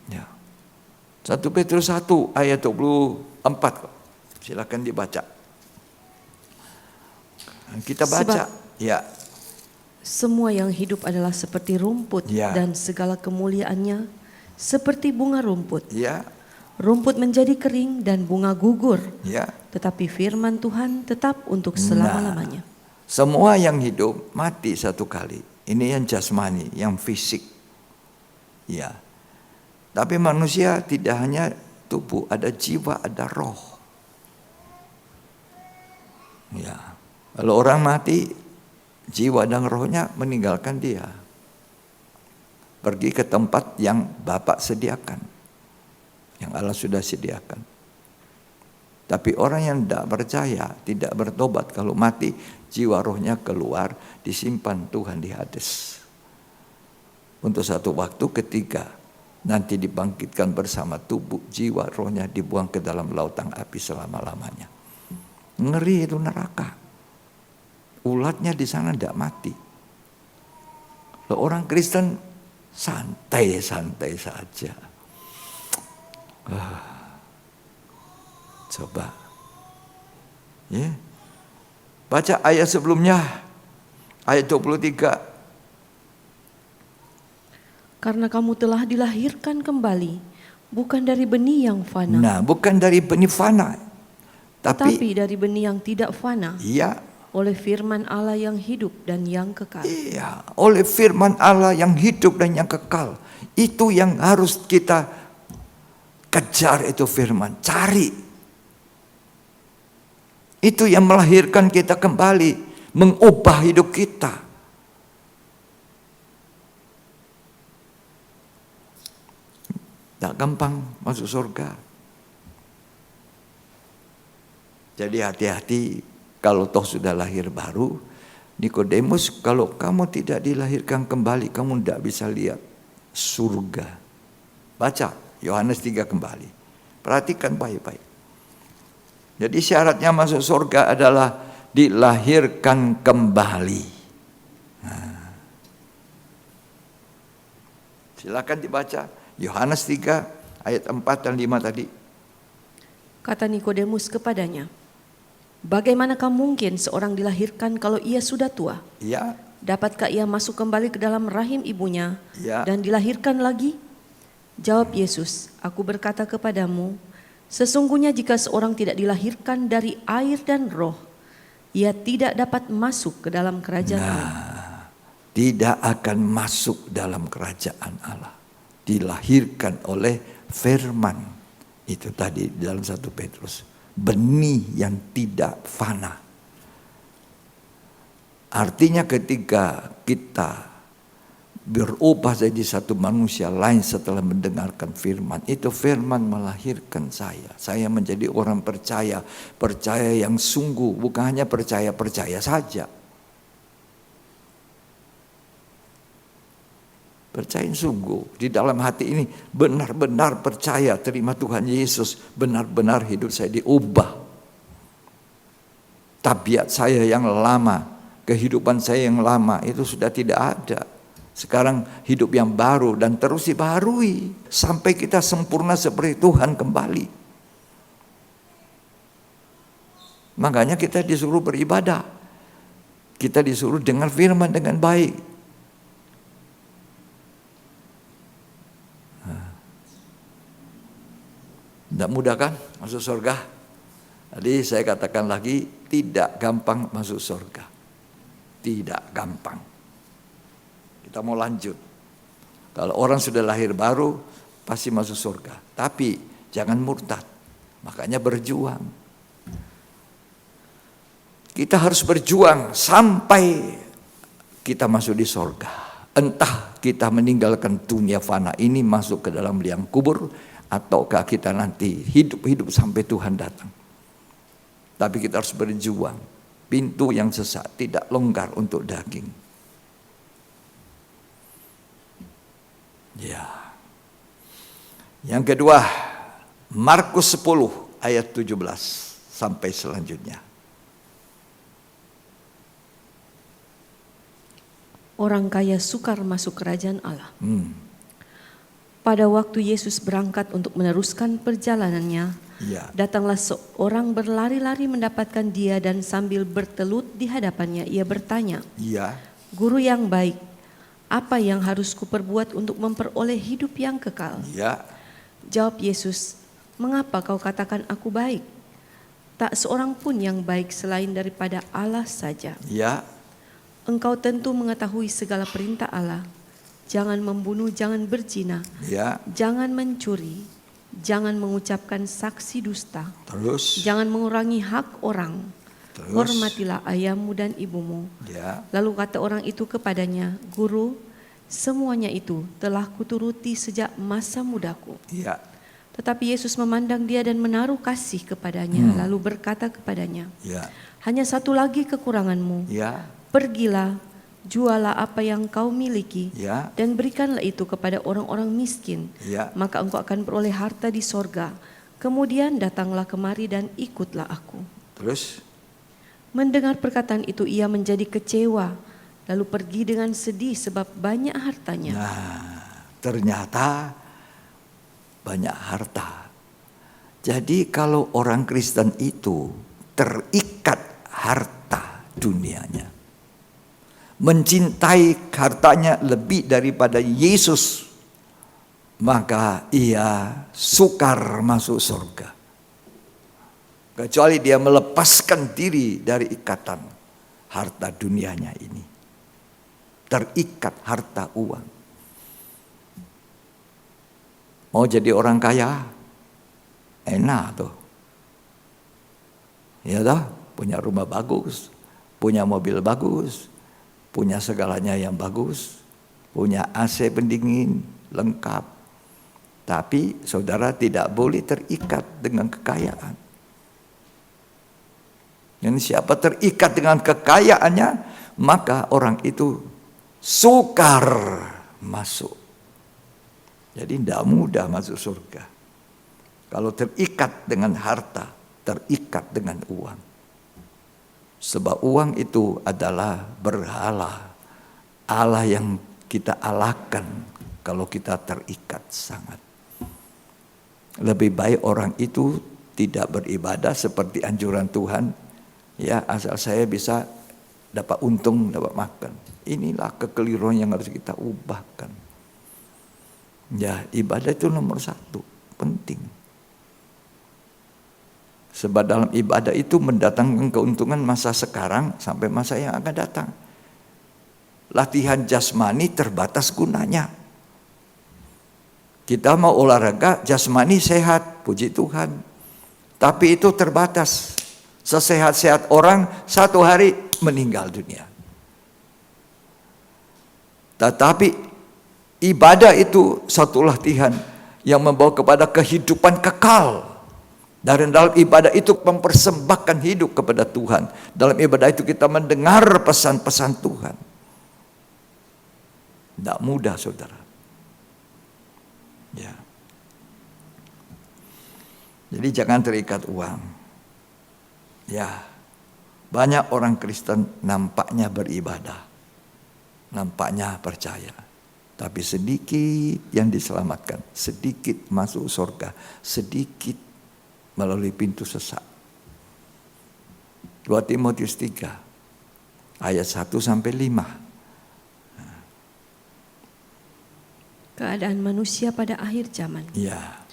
Ya. 1 Petrus 1 ayat 24. Silakan dibaca. Kita baca. Ya. Semua yang hidup adalah seperti rumput Ya. dan segala kemuliaannya seperti bunga rumput. Ya. Rumput menjadi kering dan bunga gugur, Ya. tetapi firman Tuhan tetap untuk selama-lamanya. Semua yang hidup mati 1 kali. Ini yang jasmani, yang fisik. Ya. Tapi manusia tidak hanya tubuh, ada jiwa, ada roh. Ya. Kalau orang mati, jiwa dan rohnya meninggalkan dia. Pergi ke tempat yang Bapa sediakan. Yang Allah sudah sediakan. Tapi orang yang tidak percaya, tidak bertobat, kalau mati, jiwa rohnya keluar, disimpan Tuhan di Hades. Untuk satu waktu ketiga, nanti dibangkitkan bersama tubuh, jiwa, rohnya dibuang ke dalam lautan api selama-lamanya. Ngeri itu neraka. Ulatnya di sana tidak mati. Kalau orang Kristen santai-santai saja. Coba. Ya. Baca ayat sebelumnya. Ayat 23. Karena kamu telah dilahirkan kembali, bukan dari benih yang fana. Nah, bukan dari benih fana. Tetapi dari benih yang tidak fana. Iya. Oleh firman Allah yang hidup dan yang kekal. Iya, oleh firman Allah yang hidup dan yang kekal. Itu yang harus kita kejar, itu firman, cari. Itu yang melahirkan kita kembali, mengubah hidup kita. Tak gampang masuk surga. Jadi hati-hati kalau toh sudah lahir baru. Nikodemus, kalau kamu tidak dilahirkan kembali, kamu tidak bisa lihat surga. Baca Yohanes 3 kembali. Perhatikan baik-baik. Jadi syaratnya masuk surga adalah dilahirkan kembali. Nah. Silakan dibaca Yohanes 3 ayat 4 dan 5 tadi. Kata Nikodemus kepadanya, bagaimanakah mungkin seorang dilahirkan kalau ia sudah tua? Ya. Dapatkah ia masuk kembali ke dalam rahim ibunya Ya. dan dilahirkan lagi? Jawab Yesus, aku berkata kepadamu, sesungguhnya jika seorang tidak dilahirkan dari air dan roh, ia tidak dapat masuk ke dalam kerajaan Allah. Tidak akan masuk dalam kerajaan Allah. Dilahirkan oleh firman. Itu tadi dalam 1 Petrus. Benih yang tidak fana. Artinya ketika kita berubah jadi satu manusia lain setelah mendengarkan firman, itu firman melahirkan saya. Saya menjadi orang percaya, percaya yang sungguh, bukan hanya percaya saja. Percaya sungguh di dalam hati ini, benar-benar percaya terima Tuhan Yesus, benar-benar hidup saya diubah. Tabiat saya yang lama, kehidupan saya yang lama itu sudah tidak ada. Sekarang hidup yang baru dan terus dibaharui sampai kita sempurna seperti Tuhan kembali. Makanya kita disuruh beribadah. Kita disuruh dengar firman dengan baik. Tidak mudah kan masuk surga? Tadi saya katakan lagi, tidak gampang masuk surga. Tidak gampang. Kita mau lanjut. Kalau orang sudah lahir baru pasti masuk surga. Tapi jangan murtad. Makanya berjuang. Kita harus berjuang sampai kita masuk di surga. Entah kita meninggalkan dunia fana ini masuk ke dalam liang kubur, ataukah kita nanti hidup-hidup sampai Tuhan datang. Tapi kita harus berjuang. Pintu yang sesak tidak longgar untuk daging. Ya. Yang kedua, Markus 10 ayat 17 sampai selanjutnya. Orang kaya sukar masuk kerajaan Allah. Pada waktu Yesus berangkat untuk meneruskan perjalanannya, Ya. datanglah seorang berlari-lari mendapatkan dia dan sambil bertelut di hadapannya ia bertanya, Ya. "Guru yang baik, apa yang harus kuperbuat untuk memperoleh hidup yang kekal?" Ya. Jawab Yesus, "Mengapa kau katakan aku baik? Tak seorang pun yang baik selain daripada Allah saja. Ya. Engkau tentu mengetahui segala perintah Allah. Jangan membunuh, jangan berzina, Ya. jangan mencuri, jangan mengucapkan saksi dusta, Terus. jangan mengurangi hak orang. Terus. Hormatilah ayahmu dan ibumu." Ya. Lalu kata orang itu kepadanya, "Guru, semuanya itu telah kuturuti sejak masa mudaku." Ya. Tetapi Yesus memandang dia dan menaruh kasih kepadanya, lalu berkata kepadanya, Ya. "Hanya satu lagi kekuranganmu. Ya. Pergilah, jualah apa yang kau miliki, Ya. dan berikanlah itu kepada orang-orang miskin. Ya. Maka engkau akan beroleh harta di sorga. Kemudian datanglah kemari dan ikutlah aku." Terus. Mendengar perkataan itu ia menjadi kecewa, lalu pergi dengan sedih sebab banyak hartanya. Nah, ternyata banyak harta. Jadi kalau orang Kristen itu terikat harta dunianya, mencintai hartanya lebih daripada Yesus, maka ia sukar masuk surga. Kecuali dia melepaskan diri dari ikatan harta dunianya ini. Terikat harta uang. Mau jadi orang kaya? Enak tuh. Ya toh, punya rumah bagus, punya mobil bagus, punya segalanya yang bagus, punya AC pendingin lengkap. Tapi saudara tidak boleh terikat dengan kekayaan. Dan siapa terikat dengan kekayaannya, maka orang itu sukar masuk. Jadi tidak mudah masuk surga. Kalau terikat dengan harta, terikat dengan uang. Sebab uang itu adalah berhala. Allah yang kita alahkan kalau kita terikat sangat. Lebih baik orang itu tidak beribadah seperti anjuran Tuhan. Ya, asal saya bisa dapat untung, dapat makan. Inilah kekeliruan yang harus kita ubahkan. Ya, ibadah itu nomor satu, penting. Sebab dalam ibadah itu mendatangkan keuntungan masa sekarang sampai masa yang akan datang. Latihan jasmani terbatas gunanya. Kita mau olahraga, jasmani sehat, puji Tuhan. Tapi itu terbatas. Sesehat-sehat orang, satu hari meninggal dunia. Tetapi ibadah itu satu latihan yang membawa kepada kehidupan kekal. Dan dalam ibadah itu mempersembahkan hidup kepada Tuhan. Dalam ibadah itu kita mendengar pesan-pesan Tuhan. Tidak mudah, saudara. Ya. Jadi jangan terikat uang. Ya. Banyak orang Kristen nampaknya beribadah. Nampaknya percaya. Tapi sedikit yang diselamatkan. Sedikit masuk surga. Sedikit melalui pintu sesak. 2 Timotius 3 ayat 1-5. Keadaan manusia pada akhir zaman. Ya.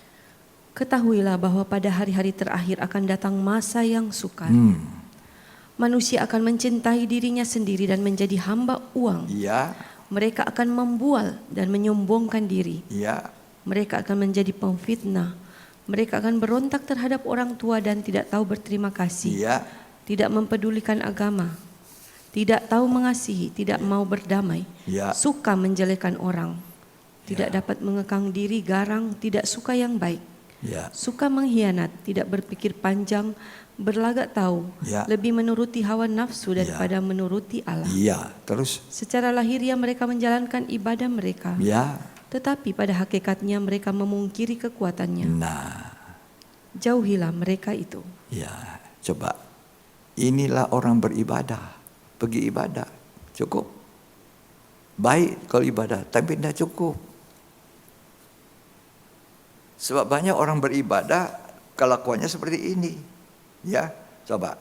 Ketahuilah bahwa pada hari-hari terakhir akan datang masa yang sukar. Manusia akan mencintai dirinya sendiri dan menjadi hamba uang. Ya. Mereka akan membual dan menyombongkan diri. Ya, Mereka akan menjadi pemfitnah. Mereka akan berontak terhadap orang tua dan tidak tahu berterima kasih. ya, Tidak mempedulikan agama. Tidak tahu mengasihi, tidak mau berdamai. ya, Suka menjelekan orang. Tidak dapat mengekang diri, garang, tidak suka yang baik. ya, Suka mengkhianat, tidak berpikir panjang, berlagak tahu, Ya. lebih menuruti hawa nafsu daripada menuruti Allah. iya. Terus, Secara lahiriah mereka menjalankan ibadah mereka, ya. tetapi pada hakikatnya mereka memungkiri kekuatannya. Nah, Jauhilah mereka itu. ya. Coba, inilah orang beribadah. Pergi ibadah, cukup. Baik kalau ibadah, tapi tidak cukup. Sebab banyak orang beribadah, kelakuannya seperti ini. Ya, coba.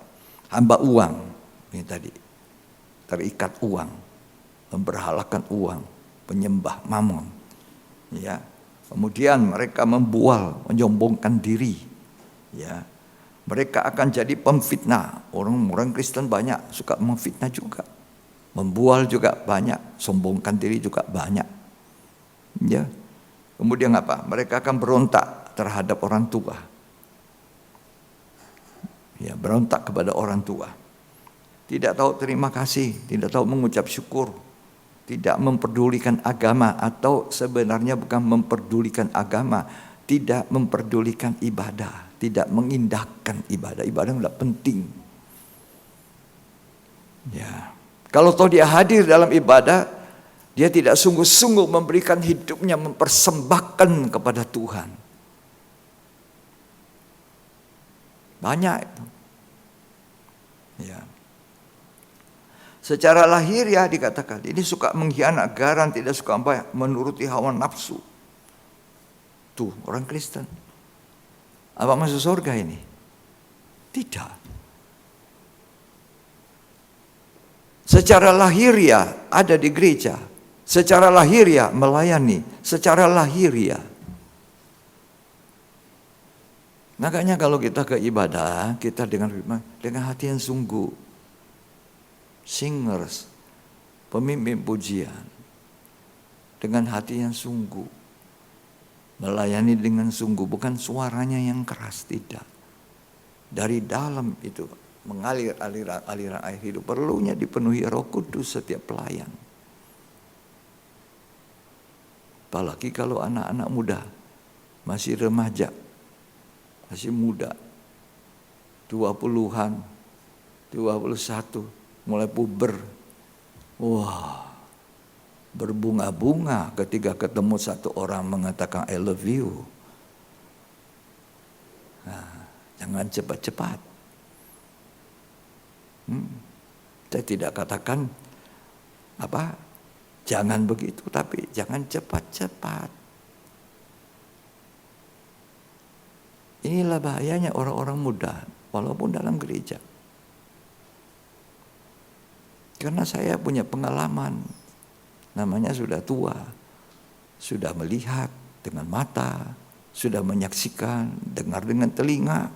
Hamba uang, ini tadi. Terikat uang, memberhalakan uang, penyembah mamon. Ya. Kemudian mereka membual, menyombongkan diri. Ya. Mereka akan jadi pemfitnah. Orang-orang Kristen banyak suka memfitnah juga. Membual juga banyak, sombongkan diri juga banyak. Ya. Kemudian apa? Mereka akan berontak terhadap orang tua. Ya, berontak kepada orang tua. Tidak tahu terima kasih, tidak tahu mengucap syukur, tidak memperdulikan agama, atau sebenarnya bukan memperdulikan agama, tidak memperdulikan ibadah, tidak mengindahkan ibadah. Ibadah tidak penting. Ya. Kalau toh dia hadir dalam ibadah, dia tidak sungguh-sungguh memberikan hidupnya, mempersembahkan kepada Tuhan. Banyak itu. Ya. Secara lahiriah dikatakan, ini suka mengkhianat, garang, tidak suka baik, menuruti hawa nafsu. Tuh, orang Kristen. Apa masuk surga ini? Tidak. Secara lahiriah ada di gereja. Secara lahiriah melayani. Secara lahiriah. Makanya kalau kita ke ibadah, kita dengan hati yang sungguh. Singers, pemimpin pujian, dengan hati yang sungguh. Melayani dengan sungguh, bukan suaranya yang keras, tidak. Dari dalam itu mengalir aliran air hidup. Perlunya dipenuhi Roh Kudus setiap pelayan. Apalagi kalau anak-anak muda, masih remaja, masih muda, 20-an, 21, mulai puber. Wah, berbunga-bunga ketika ketemu satu orang mengatakan I love you. Nah, jangan cepat-cepat. Saya tidak katakan jangan begitu, tapi jangan cepat-cepat. Inilah bahayanya orang-orang muda, walaupun dalam gereja. Karena saya punya pengalaman, namanya sudah tua, sudah melihat dengan mata, sudah menyaksikan, dengar dengan telinga.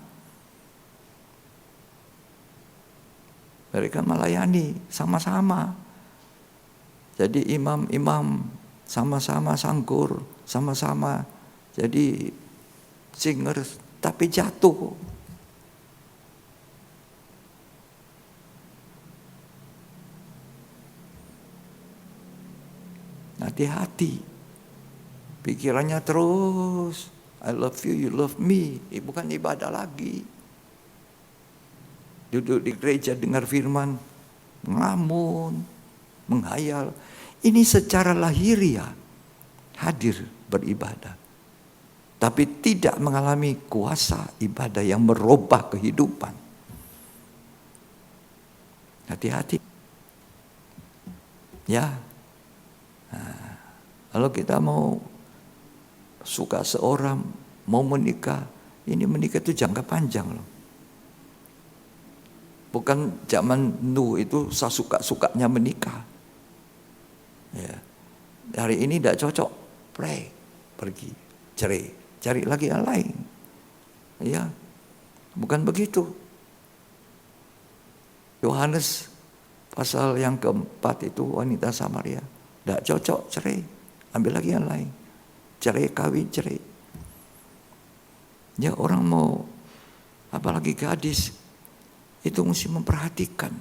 Mereka melayani sama-sama. Jadi imam-imam sama-sama sangkur, sama-sama jadi singers, tapi jatuh. Hati-hati. Pikirannya terus, I love you, you love me. Bukan ibadah lagi. Duduk di gereja dengar firman, ngelamun, menghayal. Ini secara lahiriah hadir beribadah. Tapi tidak mengalami kuasa ibadah yang merubah kehidupan. Hati-hati. Ya. Nah, kalau kita mau suka seorang, mau menikah, ini menikah itu jangka panjang loh. Bukan zaman Nuh itu suka-sukanya menikah. Ya. Hari ini tidak cocok, pray, pergi, cerai, cari lagi yang lain. Ya, bukan begitu. Yohanes pasal yang keempat itu wanita Samaria. Tidak cocok, cerai. Ambil lagi yang lain. Cerai, kawin, cerai. Ya orang mau, apalagi gadis, itu mesti memperhatikan.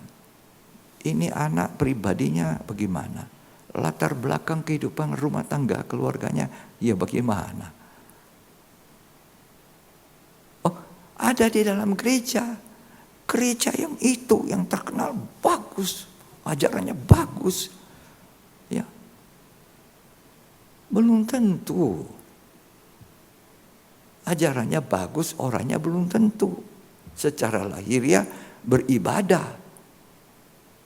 Ini anak pribadinya bagaimana. Latar belakang kehidupan rumah tangga, keluarganya, ya bagaimana. Oh, ada di dalam gereja. Gereja yang itu, yang terkenal bagus. Ajarannya bagus. Ya. Belum tentu. Ajarannya bagus, orangnya belum tentu. Secara lahiriah beribadah.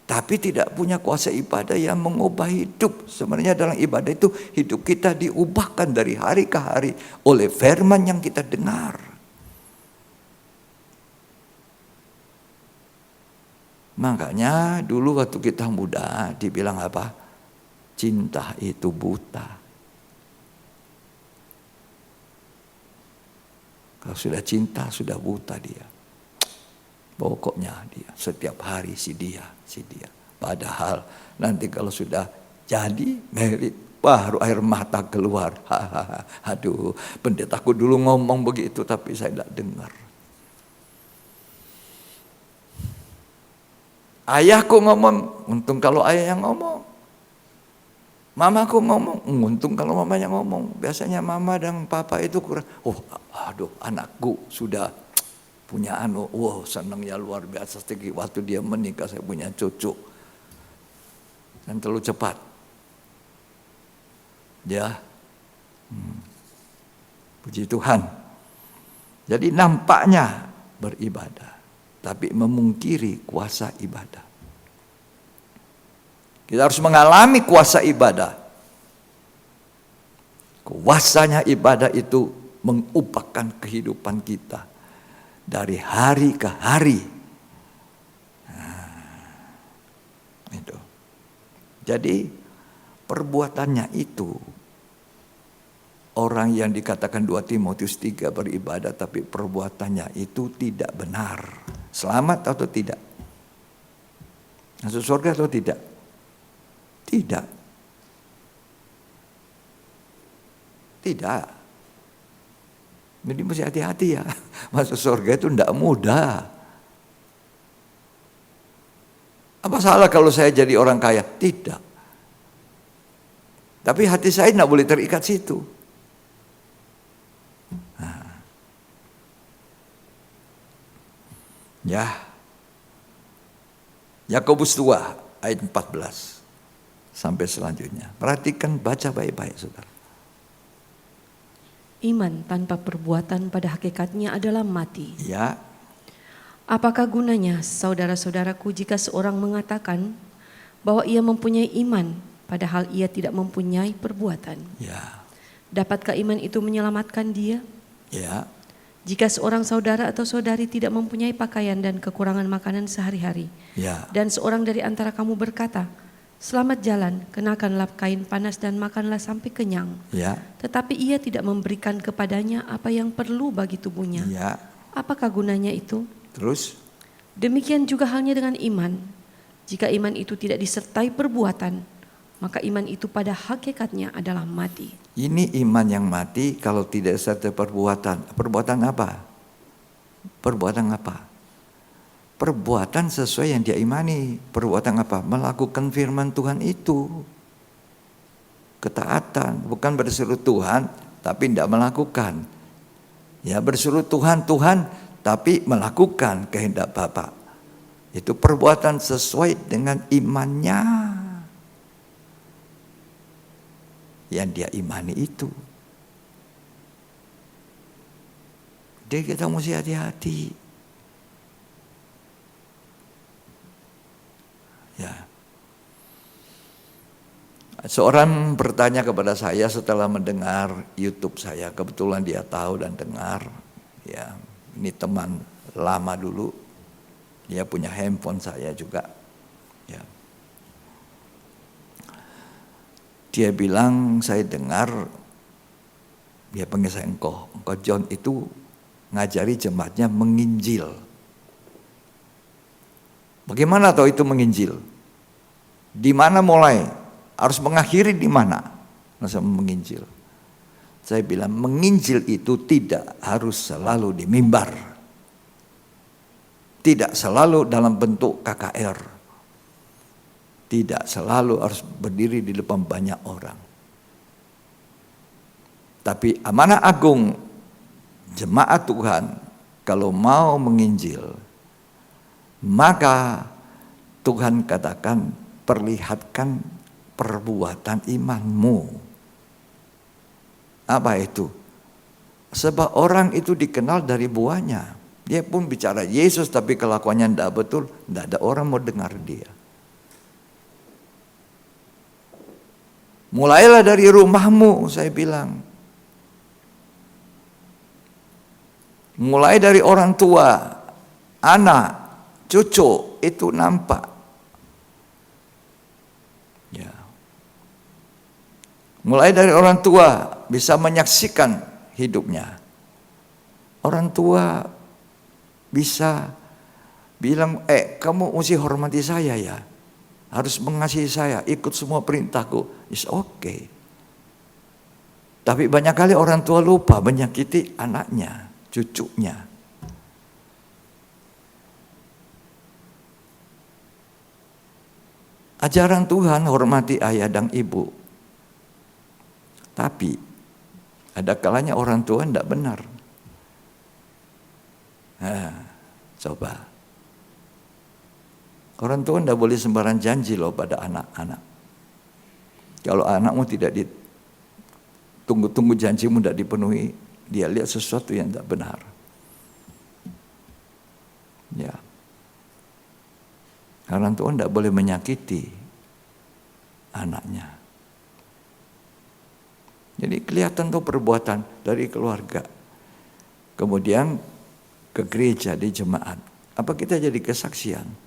Tapi tidak punya kuasa ibadah yang mengubah hidup. Sebenarnya dalam ibadah itu hidup kita diubahkan dari hari ke hari oleh firman yang kita dengar. Makanya dulu waktu kita muda dibilang apa? Cinta itu buta. Kalau sudah cinta sudah buta dia. Pokoknya dia setiap hari si dia. Padahal nanti kalau sudah jadi merit baru air mata keluar. Aduh, pendetaku dulu ngomong begitu tapi saya tidak dengar. Ayahku ngomong, untung kalau ayah yang ngomong. Mamaku ngomong, untung kalau mamanya ngomong. Biasanya mama dan papa itu kurang. Aduh, anakku sudah punya senangnya luar biasa. Waktu dia menikah saya punya cucu. Dan terlalu cepat. Ya. Puji Tuhan. Jadi nampaknya beribadah. Tapi memungkiri kuasa ibadah. Kita harus mengalami kuasa ibadah. Kuasanya ibadah itu mengubahkan kehidupan kita. Dari hari ke hari. Itu. Jadi perbuatannya itu. Orang yang dikatakan 2 Timotius 3 beribadah tapi perbuatannya itu tidak benar. Selamat atau tidak? Masuk surga atau tidak? Tidak. Tidak. Jadi mesti hati-hati ya. Masuk surga itu tidak mudah. Apa salah kalau saya jadi orang kaya? Tidak. Tapi hati saya tidak boleh terikat situ. Nah. Ya. Yakobus 2 ayat 14 sampai selanjutnya. Perhatikan, baca baik-baik saudara. Iman tanpa perbuatan pada hakikatnya adalah mati. Ya. Apakah gunanya saudara-saudaraku jika seorang mengatakan bahwa ia mempunyai iman padahal ia tidak mempunyai perbuatan? Ya. Dapatkah iman itu menyelamatkan dia? Ya. Jika seorang saudara atau saudari tidak mempunyai pakaian dan kekurangan makanan sehari-hari, Ya. dan seorang dari antara kamu berkata, "Selamat jalan, kenakanlah kain panas dan makanlah sampai kenyang," Ya. tetapi ia tidak memberikan kepadanya apa yang perlu bagi tubuhnya, Ya. apakah gunanya itu? Terus? Demikian juga halnya dengan iman. Jika iman itu tidak disertai perbuatan, maka iman itu pada hakikatnya adalah mati. Ini iman yang mati kalau tidak serta perbuatan. Perbuatan apa? Perbuatan apa? Perbuatan sesuai yang dia imani. Perbuatan apa? Melakukan firman Tuhan itu. Ketaatan. Bukan berseru Tuhan tapi tidak melakukan. Ya, berseru Tuhan, tapi melakukan kehendak Bapa. Itu perbuatan sesuai dengan imannya. Yang dia imani itu. Jadi kita mesti hati-hati. Ya. Seorang bertanya kepada saya setelah mendengar YouTube saya, kebetulan dia tahu dan dengar. Ya, ini teman lama dulu. Dia punya handphone saya juga. Ya. Dia bilang, saya dengar, dia panggil saya engkau John itu ngajari jemaatnya menginjil. Bagaimana tahu itu menginjil? Di mana mulai? Harus mengakhiri di mana? Masa menginjil. Saya bilang menginjil itu tidak harus selalu di mimbar. Tidak selalu dalam bentuk KKR. Tidak selalu harus berdiri di depan banyak orang. Tapi amanah agung jemaat Tuhan kalau mau menginjil, maka Tuhan katakan perlihatkan perbuatan imanmu. Apa itu? Sebab orang itu dikenal dari buahnya. Dia pun bicara Yesus tapi kelakuannya tidak betul, tidak ada orang mau dengar dia. Mulailah dari rumahmu, saya bilang. Mulai dari orang tua, anak, cucu, itu nampak. Ya. Mulai dari orang tua bisa menyaksikan hidupnya. Orang tua bisa bilang, kamu mesti hormati saya ya. Harus mengasihi saya, ikut semua perintahku. It's okay. Tapi banyak kali orang tua lupa menyakiti anaknya, cucunya. Ajaran Tuhan hormati ayah dan ibu. Tapi ada kalanya orang tua tidak benar. Coba. Orang tua tidak boleh sembarang janji loh pada anak-anak. Kalau anakmu tidak ditunggu-tunggu janjimu tidak dipenuhi, dia lihat sesuatu yang tidak benar. Ya. Orang tua tidak boleh menyakiti anaknya. Jadi kelihatan tuh perbuatan dari keluarga. Kemudian ke gereja di jemaat. Apa kita jadi kesaksian?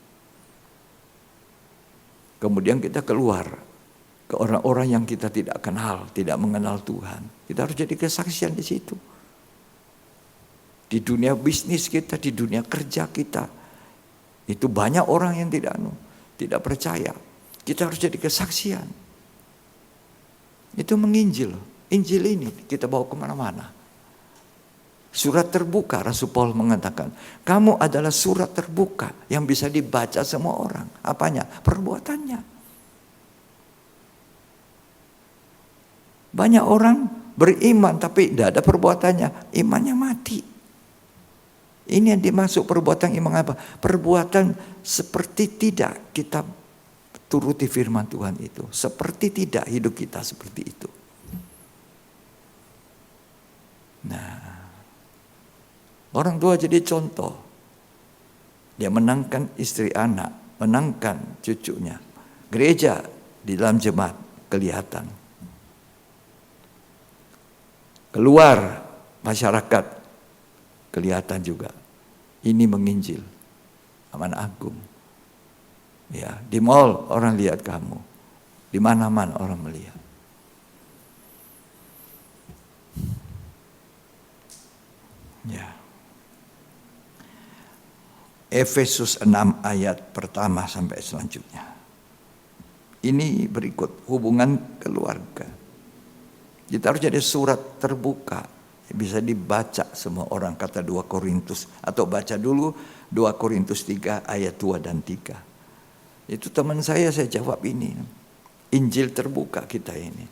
Kemudian kita keluar ke orang-orang yang kita tidak kenal, tidak mengenal Tuhan. Kita harus jadi kesaksian di situ. Di dunia bisnis kita, di dunia kerja kita. Itu banyak orang yang tidak percaya. Kita harus jadi kesaksian. Itu menginjil. Injil ini kita bawa kemana-mana. Surat terbuka, Rasul Paul mengatakan, kamu adalah surat terbuka yang bisa dibaca semua orang. Apanya? Perbuatannya. Banyak orang beriman tapi tidak ada perbuatannya. Imannya mati. Ini yang dimaksud perbuatan iman apa? Perbuatan seperti tidak kita turuti firman Tuhan itu. Seperti tidak hidup kita seperti itu. Nah, orang tua jadi contoh. Dia menangkan istri anak, menangkan cucunya. Gereja di dalam jemaat kelihatan. Keluar masyarakat kelihatan juga. Ini menginjil. Amanah agung. Ya, di mall orang lihat kamu. Di mana-mana orang melihat. Ya. Efesus 6 ayat pertama sampai selanjutnya. Ini berikut hubungan keluarga. Kita harus jadi surat terbuka. Bisa dibaca semua orang, kata 2 Korintus. Atau baca dulu 2 Korintus 3 ayat 2 dan 3. Itu teman saya jawab ini. Injil terbuka kita ini.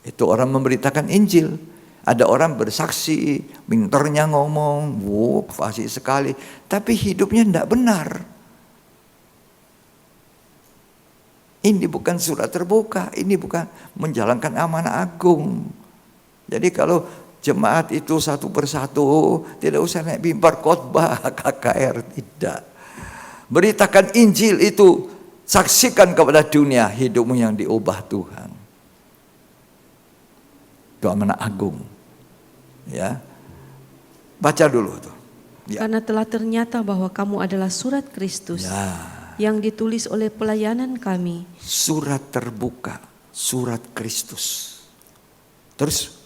Itu orang memberitakan Injil. Ada orang bersaksi, pinternya ngomong, fasih sekali. Tapi hidupnya tidak benar. Ini bukan surat terbuka, ini bukan menjalankan amanah agung. Jadi kalau jemaat itu satu persatu, tidak usah naik mimbar khotbah KKR, tidak. Beritakan Injil itu, saksikan kepada dunia hidupmu yang diubah Tuhan. Itu amanah agung. Ya. Baca dulu tuh. Ya. Karena telah ternyata bahwa kamu adalah surat Kristus. Ya. Yang ditulis oleh pelayanan kami. Surat terbuka, surat Kristus. Terus?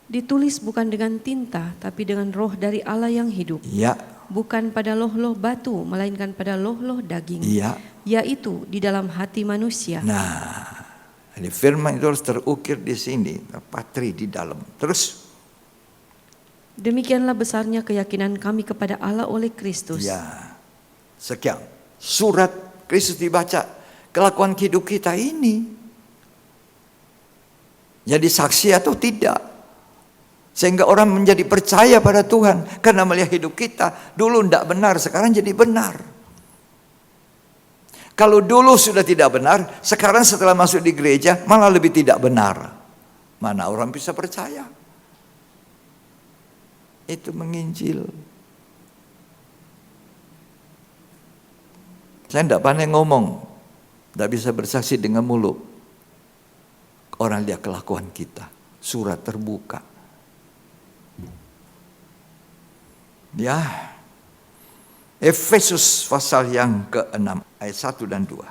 Ditulis bukan dengan tinta, tapi dengan roh dari Allah yang hidup. Ya. Bukan pada loh-loh batu, melainkan pada loh-loh daging. Ya. Yaitu di dalam hati manusia. Nah, Jadi firman itu harus terukir di sini, terpatri di dalam. Terus, Demikianlah besarnya keyakinan kami kepada Allah oleh Kristus. ya, sekian. Surat Kristus dibaca, kelakuan hidup kita ini jadi saksi atau tidak. Sehingga orang menjadi percaya pada Tuhan karena melihat hidup kita. Dulu tidak benar, sekarang jadi benar. Kalau dulu sudah tidak benar, sekarang setelah masuk di gereja malah lebih tidak benar. Mana orang bisa percaya? Itu menginjil. Saya tidak pandai ngomong, tidak bisa bersaksi dengan mulut. Orang lihat kelakuan kita, surat terbuka. Ya, Efesus pasal yang ke-6 ayat 1 dan 2.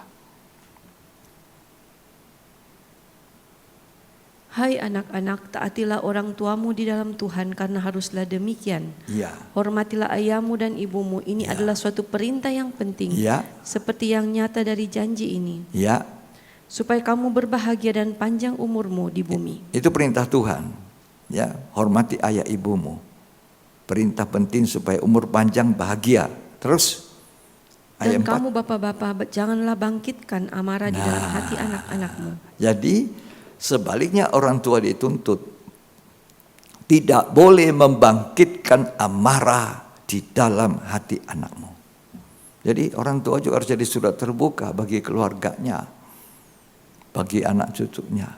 Hai anak-anak, taatilah orang tuamu di dalam Tuhan, karena haruslah demikian. Ya, Hormatilah ayahmu dan ibumu, ini Ya. adalah suatu perintah yang penting, ya, seperti yang nyata dari janji ini, ya. supaya kamu berbahagia dan panjang umurmu di bumi. Itu perintah Tuhan. Ya, hormati ayah ibumu. Perintah penting supaya umur panjang, bahagia. Terus ayat Dan 4. kamu bapak-bapak, janganlah bangkitkan amarah di dalam hati anak-anakmu. Jadi sebaliknya orang tua dituntut tidak boleh membangkitkan amarah di dalam hati anakmu. Jadi orang tua juga harus jadi surat terbuka bagi keluarganya, bagi anak cucunya.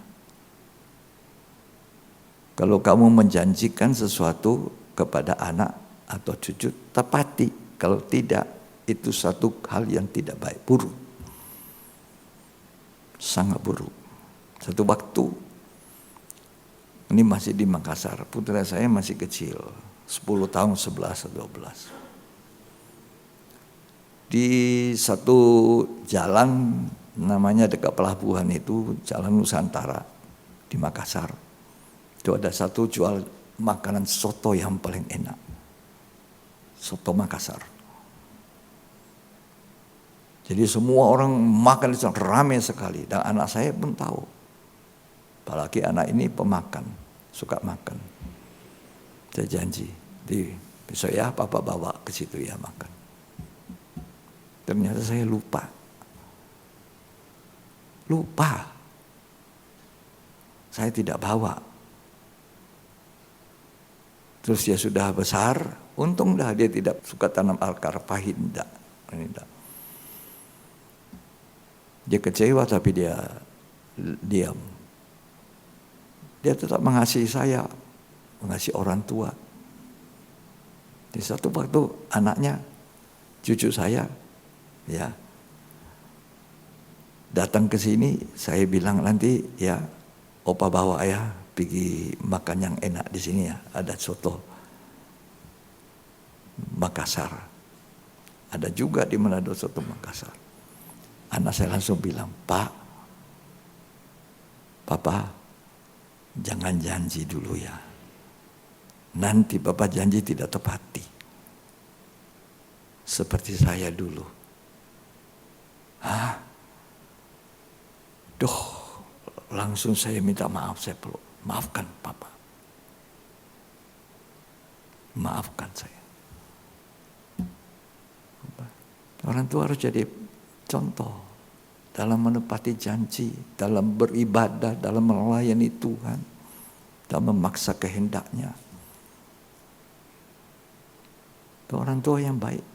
Kalau kamu menjanjikan sesuatu kepada anak atau cucu, tepati. Kalau tidak, itu satu hal yang tidak baik, buruk. Sangat buruk. Satu waktu, ini masih di Makassar, putra saya masih kecil, 10 tahun, 11 atau 12. Di satu jalan, namanya dekat pelabuhan itu, Jalan Nusantara di Makassar. Itu ada satu jual makanan soto yang paling enak. Soto Makassar. Jadi semua orang makan itu ramai sekali. Dan anak saya pun tahu. Apalagi anak ini pemakan. Suka makan. Saya janji. Besok ya papa bawa ke situ ya makan. Ternyata saya lupa. Saya tidak bawa. Terus dia sudah besar. Untung dah dia tidak suka tanam akar pahit. Tidak. Dia kecewa tapi dia diam. Dia tetap mengasihi saya, mengasihi orang tua. Di satu waktu anaknya, cucu saya, ya datang ke sini, saya bilang nanti ya, opa bawa ayah pergi makan yang enak di sini ya, ada soto Makassar. Ada juga di Manado soto Makassar. Anak saya langsung bilang, Pak, Papa, jangan janji dulu ya. Nanti Papa janji tidak tepati. Seperti saya dulu. Hah? Langsung saya minta maaf, saya peluk. Maafkan Papa. Maafkan saya. Orang tua harus jadi contoh dalam menepati janji, dalam beribadah, dalam melayani Tuhan, dalam memaksa kehendaknya. Itu orang tua yang baik.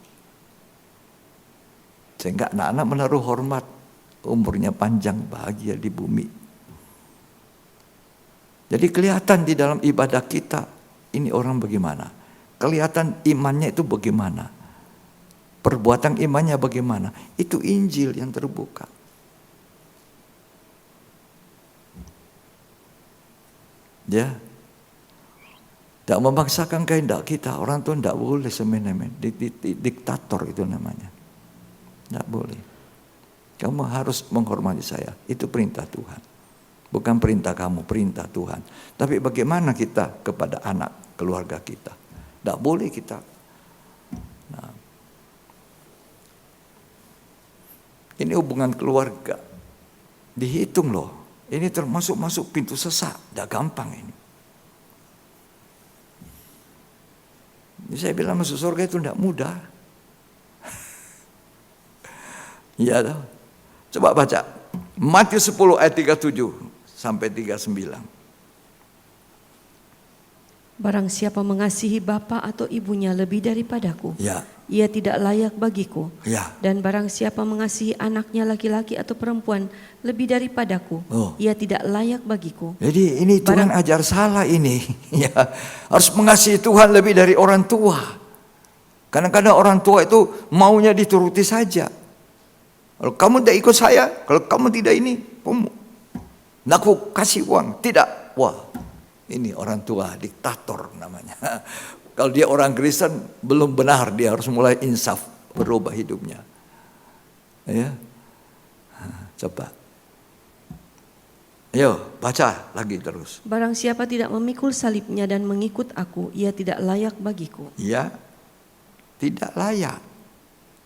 Sehingga anak-anak menaruh hormat, umurnya panjang, bahagia di bumi. Jadi kelihatan di dalam ibadah kita, ini orang bagaimana. Kelihatan imannya itu bagaimana. Perbuatan imannya bagaimana. Itu Injil yang terbuka. Ya, tidak memaksakan kehendak kita. Orang tua tidak boleh semena-mena. Diktator itu namanya. Tidak boleh. Kamu harus menghormati saya. Itu perintah Tuhan. Bukan perintah kamu, perintah Tuhan. Tapi bagaimana kita kepada anak, keluarga kita. Tidak boleh kita. Nah, ini hubungan keluarga. Dihitung loh. Ini termasuk masuk pintu sesat, tidak gampang ini. Saya bilang masuk surga itu tidak mudah. Iya toh. Coba baca Matius 10 ayat 37 sampai 39. Barang siapa mengasihi bapa atau ibunya lebih daripadaku, Ya, ia tidak layak bagiku. ya. Dan barang siapa mengasihi anaknya laki-laki atau perempuan lebih daripadaku, Oh. ia tidak layak bagiku. Jadi ini Tuhan ajar salah ini. Ya, harus mengasihi Tuhan lebih dari orang tua. Kadang-kadang orang tua itu maunya dituruti saja. Kalau kamu tidak ikut saya, kalau kamu tidak ini, aku kasih uang. Tidak, wah, ini orang tua diktator namanya. Kalau dia orang Kristen belum benar, dia harus mulai insaf, berubah hidupnya. Ya, coba. Ayo baca lagi terus. Barang siapa tidak memikul salibnya dan mengikut aku, ia tidak layak bagiku. Ya, tidak layak.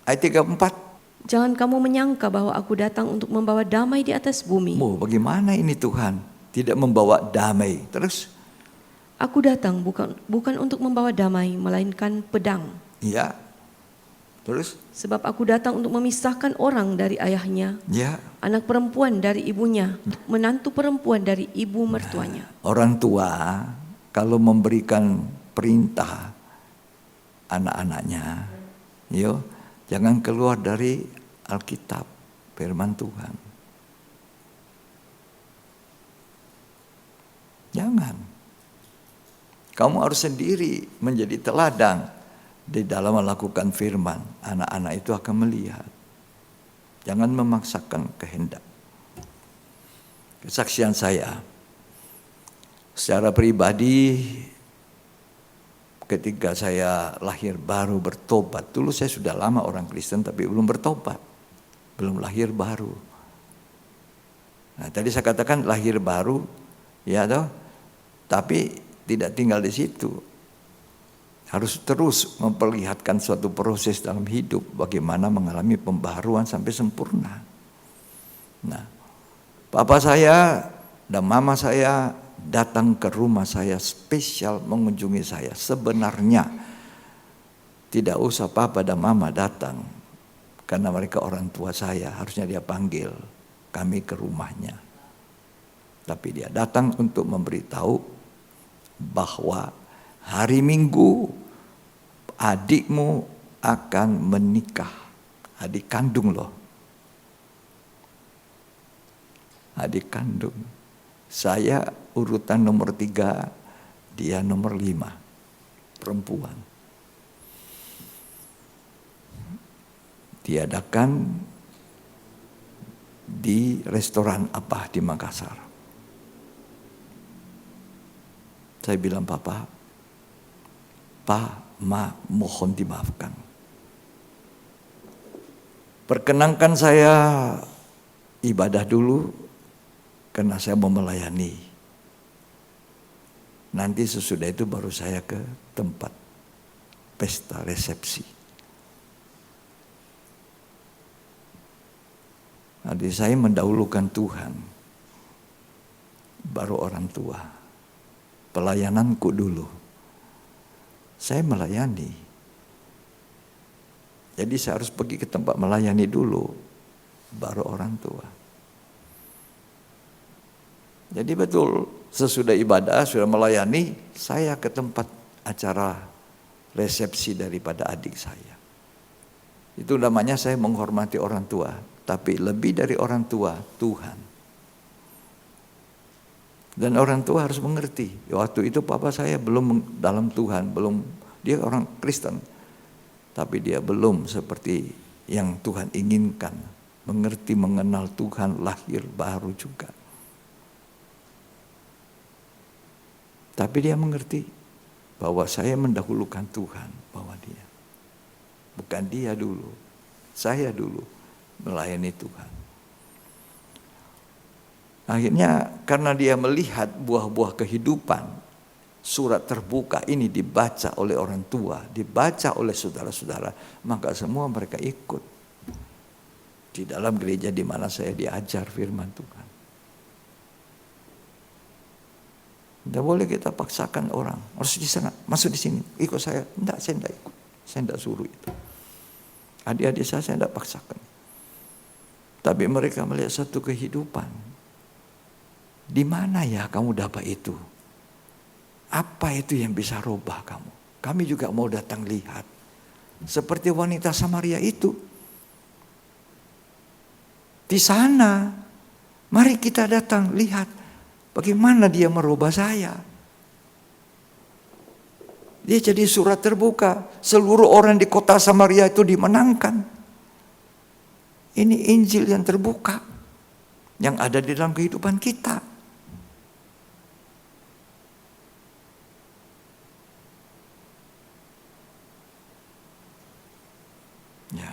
Ayat 34. Jangan kamu menyangka bahwa aku datang untuk membawa damai di atas bumi. Bagaimana ini Tuhan tidak membawa damai? Terus? Aku datang bukan untuk membawa damai, melainkan pedang. Ya. Terus? Sebab aku datang untuk memisahkan orang dari ayahnya, Ya. anak perempuan dari ibunya, menantu perempuan dari ibu mertuanya. Orang tua kalau memberikan perintah anak-anaknya, jangan keluar dari Alkitab, firman Tuhan. Jangan. Kamu harus sendiri menjadi teladan di dalam melakukan firman. Anak-anak itu akan melihat. Jangan memaksakan kehendak. Kesaksian saya, secara pribadi, ketika saya lahir baru bertobat. Dulu saya sudah lama orang Kristen tapi belum bertobat. Belum lahir baru. Nah, tadi saya katakan lahir baru, ya toh, tapi tidak tinggal di situ. Harus terus memperlihatkan suatu proses dalam hidup, bagaimana mengalami pembaharuan sampai sempurna. Nah, papa saya dan mama saya datang ke rumah saya spesial mengunjungi saya. Sebenarnya tidak usah papa dan mama datang, karena mereka orang tua saya, harusnya dia panggil kami ke rumahnya. Tapi dia datang untuk memberitahu bahwa hari Minggu adikmu akan menikah. Adik kandung loh. Adik kandung. Saya urutan nomor 3, dia nomor 5. Perempuan. Diadakan di restoran apa di Makassar. Saya bilang, Papa, Pa, Ma, mohon dimaafkan. Perkenankan saya ibadah dulu, karena saya mau melayani. Nanti sesudah itu baru saya ke tempat pesta resepsi. Jadi saya mendahulukan Tuhan, baru orang tua. Pelayananku dulu. Saya melayani. Jadi saya harus pergi ke tempat melayani dulu, baru orang tua. Jadi betul, sesudah ibadah, sudah melayani, saya ke tempat acara resepsi daripada adik saya. Itu namanya saya menghormati orang tua. Tapi lebih dari orang tua, Tuhan. Dan orang tua harus mengerti. Waktu itu papa saya belum dalam Tuhan, dia orang Kristen. Tapi dia belum seperti yang Tuhan inginkan. Mengerti, mengenal Tuhan, lahir baru juga. Tapi dia mengerti bahwa saya mendahulukan Tuhan, bahwa dia. Bukan dia dulu, saya dulu melayani Tuhan. Akhirnya karena dia melihat buah-buah kehidupan, surat terbuka ini dibaca oleh orang tua, dibaca oleh saudara-saudara, maka semua mereka ikut di dalam gereja di mana saya diajar firman Tuhan. Tidak boleh kita paksakan orang. Harus di sana, masuk di sini, ikut saya. Tidak, saya tidak ikut. Saya tidak suruh itu. Adik-adik saya tidak paksakan. Tapi mereka melihat satu kehidupan. Di mana ya kamu dapat itu? Apa itu yang bisa rubah kamu? Kami juga mau datang lihat. Seperti wanita Samaria itu. Di sana, mari kita datang lihat bagaimana dia merubah saya. Dia jadi surat terbuka. Seluruh orang di kota Samaria itu dimenangkan. Ini Injil yang terbuka. Yang ada di dalam kehidupan kita. Ya.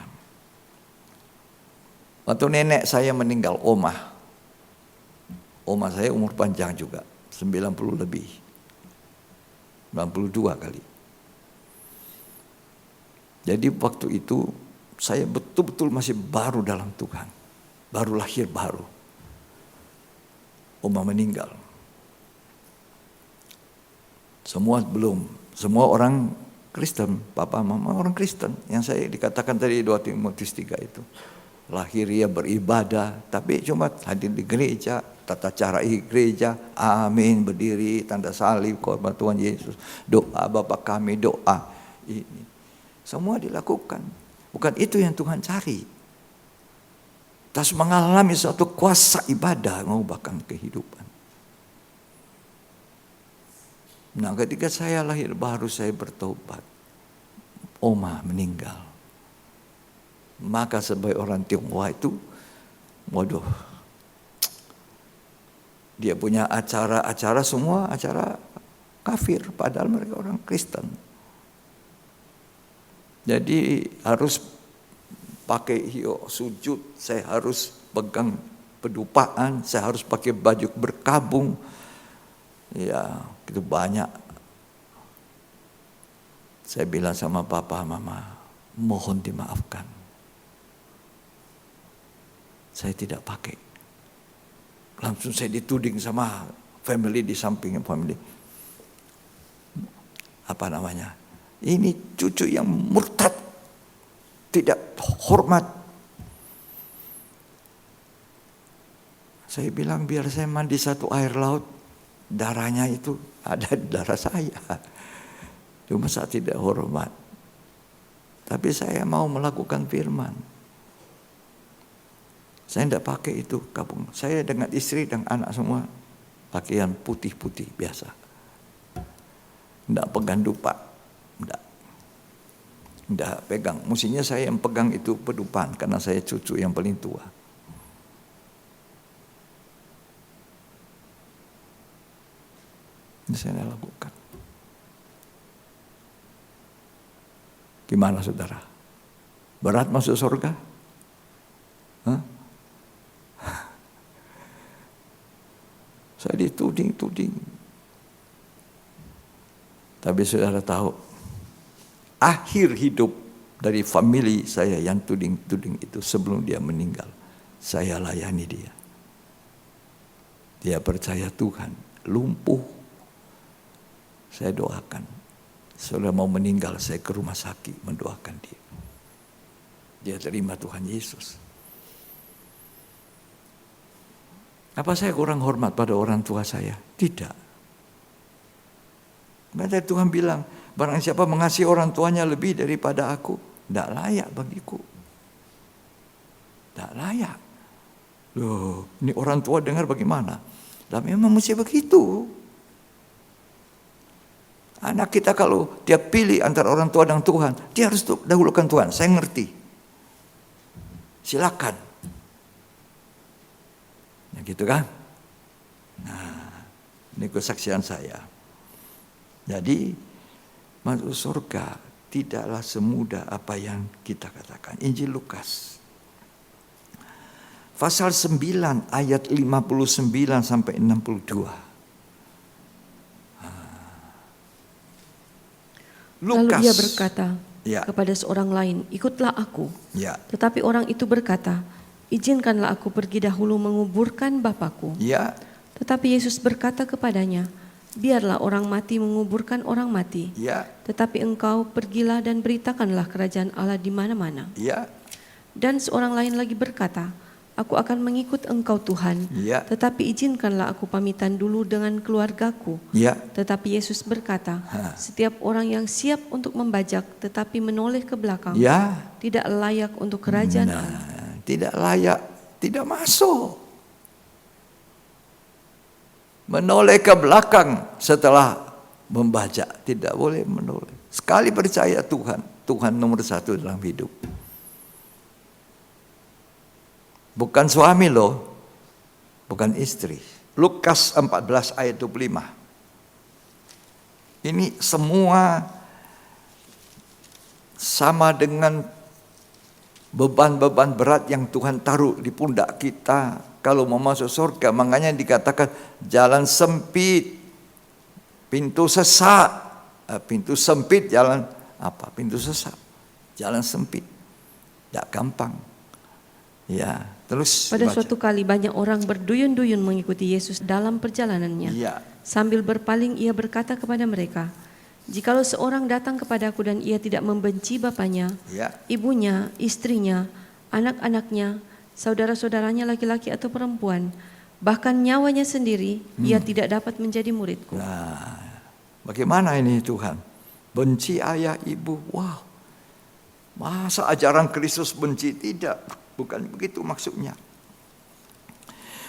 Waktu nenek saya meninggal, Oma saya umur panjang juga, 90 lebih. 92 kali. Jadi waktu itu saya betul-betul masih baru dalam Tuhan. Baru lahir baru. Oma meninggal. Semua orang Kristen, papa mama orang Kristen. Yang saya dikatakan tadi 2 Timotius 3 itu. Lahir ia beribadah, tapi cuma hadir di gereja, tata cara gereja, amin, berdiri, tanda salib, korban Tuhan Yesus, doa Bapa kami, doa. Ini semua dilakukan. Bukan itu yang Tuhan cari. Terus mengalami suatu kuasa ibadah mengubahkan kehidupan. Nah, ketika saya lahir baru saya bertobat. Oma meninggal. Maka sebagai orang Tionghoa itu, waduh, dia punya acara-acara semua acara kafir, padahal mereka orang Kristen. Jadi harus pakai sujud, saya harus pegang pedupaan, saya harus pakai baju berkabung. Ya, itu banyak. Saya bilang sama papa, mama, mohon dimaafkan. Saya tidak pakai. Langsung saya dituding sama family di samping family. Apa namanya? Ini cucu yang murtad. Tidak hormat. Saya bilang biar saya mandi satu air laut. Darahnya itu ada di darah saya. Cuma saya tidak hormat. Tapi saya mau melakukan firman. Saya tidak pakai itu kabung. Saya dengan istri dan anak semua pakaian putih-putih biasa. Tidak pegang dupa. Tidak pegang. Mestinya saya yang pegang itu pedupaan karena saya cucu yang paling tua. Ini saya lakukan. Gimana saudara? Berat masuk surga? Hah? Saya dituding. Tapi saudara tahu, akhir hidup dari famili saya yang tuding-tuding itu sebelum dia meninggal, saya layani dia. Dia percaya Tuhan, lumpuh. Saya doakan. Saudara mau meninggal, saya ke rumah sakit mendoakan dia. Dia terima Tuhan Yesus. Apa saya kurang hormat pada orang tua saya? Tidak. Karena Tuhan bilang, barang siapa mengasihi orang tuanya lebih daripada aku, tidak layak bagiku. Tidak layak. Loh, ini orang tua dengar bagaimana? Lah memang mesti begitu. Anak kita kalau dia pilih antara orang tua dan Tuhan, dia harus dahulukan Tuhan. Saya ngerti. Silakan. Nah, gitu kan? Nah, ini kesaksian saya. Jadi, masuk surga tidaklah semudah apa yang kita katakan. Injil Lukas. Pasal 9 ayat 59 sampai 62. Lalu dia berkata ya, kepada seorang lain, ikutlah aku. Ya. Tetapi orang itu berkata, izinkanlah aku pergi dahulu menguburkan Bapakku. Ya. Tetapi Yesus berkata kepadanya, Biarlah orang mati menguburkan orang mati. Ya, Tetapi engkau pergilah dan beritakanlah kerajaan Allah di mana-mana. ya, Dan seorang lain lagi berkata, aku akan mengikut engkau Tuhan, ya, tetapi izinkanlah aku pamitan dulu dengan keluargaku. ya. Tetapi Yesus berkata, setiap orang yang siap untuk membajak tetapi menoleh ke belakang, Ya, tidak layak untuk kerajaan Allah. tidak layak, tidak masuk. Menoleh ke belakang setelah membajak, tidak boleh menoleh. Sekali percaya Tuhan, Tuhan nomor satu dalam hidup. Bukan suami loh, bukan istri. Lukas 14 ayat 25. Ini semua sama dengan beban-beban berat yang Tuhan taruh di pundak kita kalau mau masuk surga. Makanya dikatakan jalan sempit, pintu sesak, pintu sempit, jalan apa? Pintu sesak, jalan sempit, tidak gampang. Ya, terus Pada baca. suatu kali banyak orang berduyun-duyun mengikuti Yesus dalam perjalanannya. Ya, Sambil berpaling ia berkata kepada mereka, jikalau seorang datang kepadaku dan ia tidak membenci bapaknya, ya, ibunya, istrinya, anak-anaknya, saudara-saudaranya laki-laki atau perempuan, bahkan nyawanya sendiri, ia tidak dapat menjadi muridku. Nah, bagaimana ini Tuhan? Benci ayah ibu, wow. Masa ajaran Kristus benci? Tidak, bukan begitu maksudnya.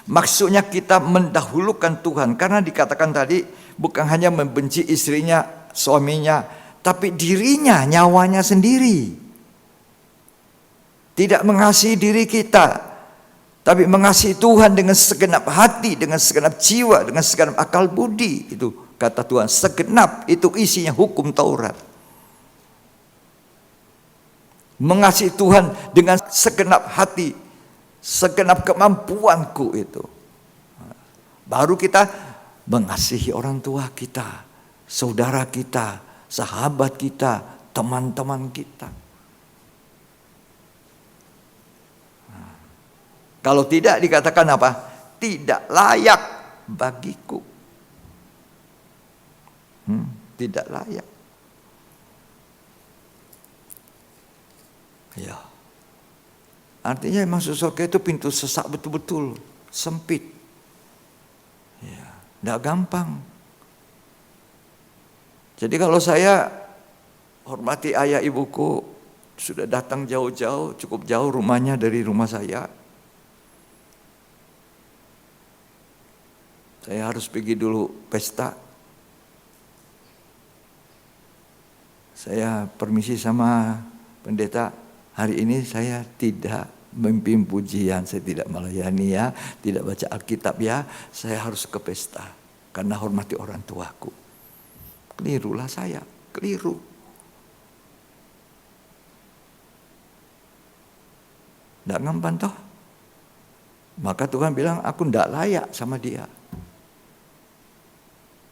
Maksudnya kita mendahulukan Tuhan. Karena dikatakan tadi, bukan hanya membenci istrinya, suaminya, tapi dirinya, nyawanya sendiri. Tidak mengasihi diri kita, tapi mengasihi Tuhan dengan segenap hati, dengan segenap jiwa, dengan segenap akal budi. Itu kata Tuhan, segenap itu isinya hukum Taurat. Mengasihi Tuhan dengan segenap hati, segenap kemampuanku itu. Baru kita mengasihi orang tua kita, saudara kita, sahabat kita, teman-teman kita. Kalau tidak dikatakan apa? Tidak layak bagiku. Tidak layak. Ya. Artinya masuk surga itu pintu sesak betul-betul, sempit. Ya, tidak gampang. Jadi kalau saya hormati ayah ibuku, sudah datang jauh-jauh, cukup jauh rumahnya dari rumah saya. Saya harus pergi dulu pesta. Saya permisi sama pendeta, hari ini saya tidak memimpin pujian, saya tidak melayani ya, tidak baca Alkitab ya, saya harus ke pesta karena hormati orang tuaku. Kelirulah saya, keliru. Tidak gampang toh. Maka Tuhan bilang aku tidak layak sama dia.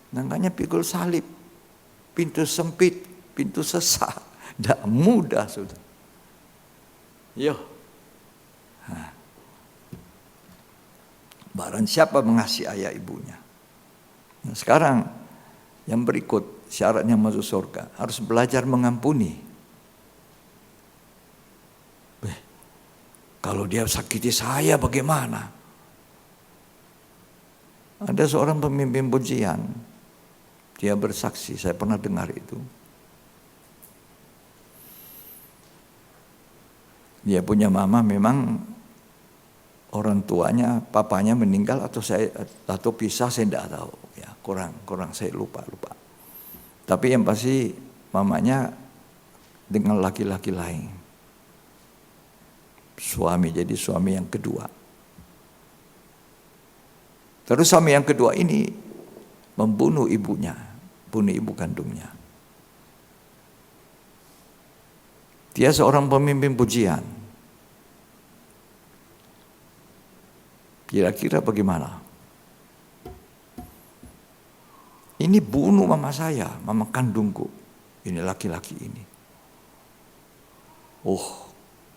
Makanya pikul salib, pintu sempit, pintu sesak, tidak mudah sudah. Yo, barang siapa mengasihi ayah ibunya. Nah, sekarang yang berikut syaratnya masuk surga harus belajar mengampuni. Kalau dia sakiti saya bagaimana? Ada seorang pemimpin pujian, dia bersaksi, saya pernah dengar itu. Dia punya mama memang orang tuanya, papanya meninggal atau pisah, saya tidak tahu. Ya, kurang saya lupa. Tapi yang pasti mamanya dengan laki-laki lain. Jadi suami yang kedua. Terus suami yang kedua ini membunuh ibunya, bunuh ibu kandungnya. Dia seorang pemimpin pujian. Kira-kira bagaimana? Ini bunuh mama saya, mama kandungku. Ini laki-laki ini. Oh,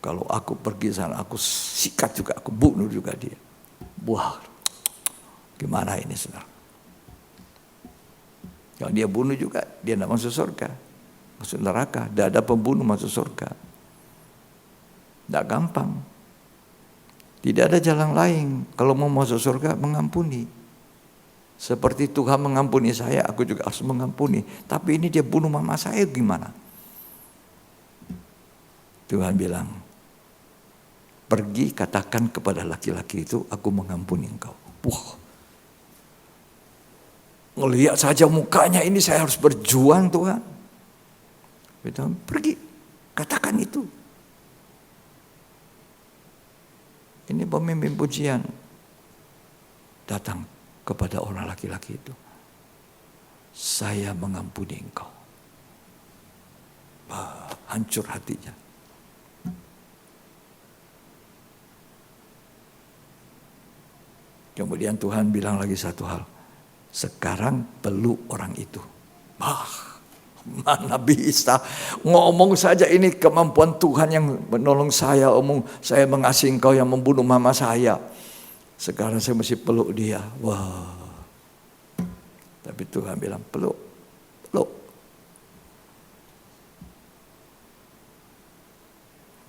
kalau aku pergi sana, aku sikat juga, aku bunuh juga dia. Wah, gimana ini saudara? Kalau dia bunuh juga, dia tidak masuk surga. Masuk neraka. Tidak ada pembunuh masuk surga. Tidak gampang. Tidak ada jalan lain. Kalau mau masuk surga, mengampuni. Seperti Tuhan mengampuni saya, aku juga harus mengampuni. Tapi ini dia bunuh mama saya, gimana? Tuhan bilang, pergi katakan kepada laki-laki itu, aku mengampuni engkau. Wah, ngelihat saja mukanya ini saya harus berjuang Tuhan. Pergi, katakan itu. Ini pemimpin pujian datang kepada orang laki-laki itu. Saya mengampuni engkau. Hancur hatinya. Kemudian Tuhan bilang lagi satu hal. Sekarang peluk orang itu. Mana bisa ngomong saja ini kemampuan Tuhan yang menolong saya. Omong saya mengasihi engkau yang membunuh mama saya. Sekarang saya mesti peluk dia. Wah. Tapi Tuhan bilang peluk. Peluk.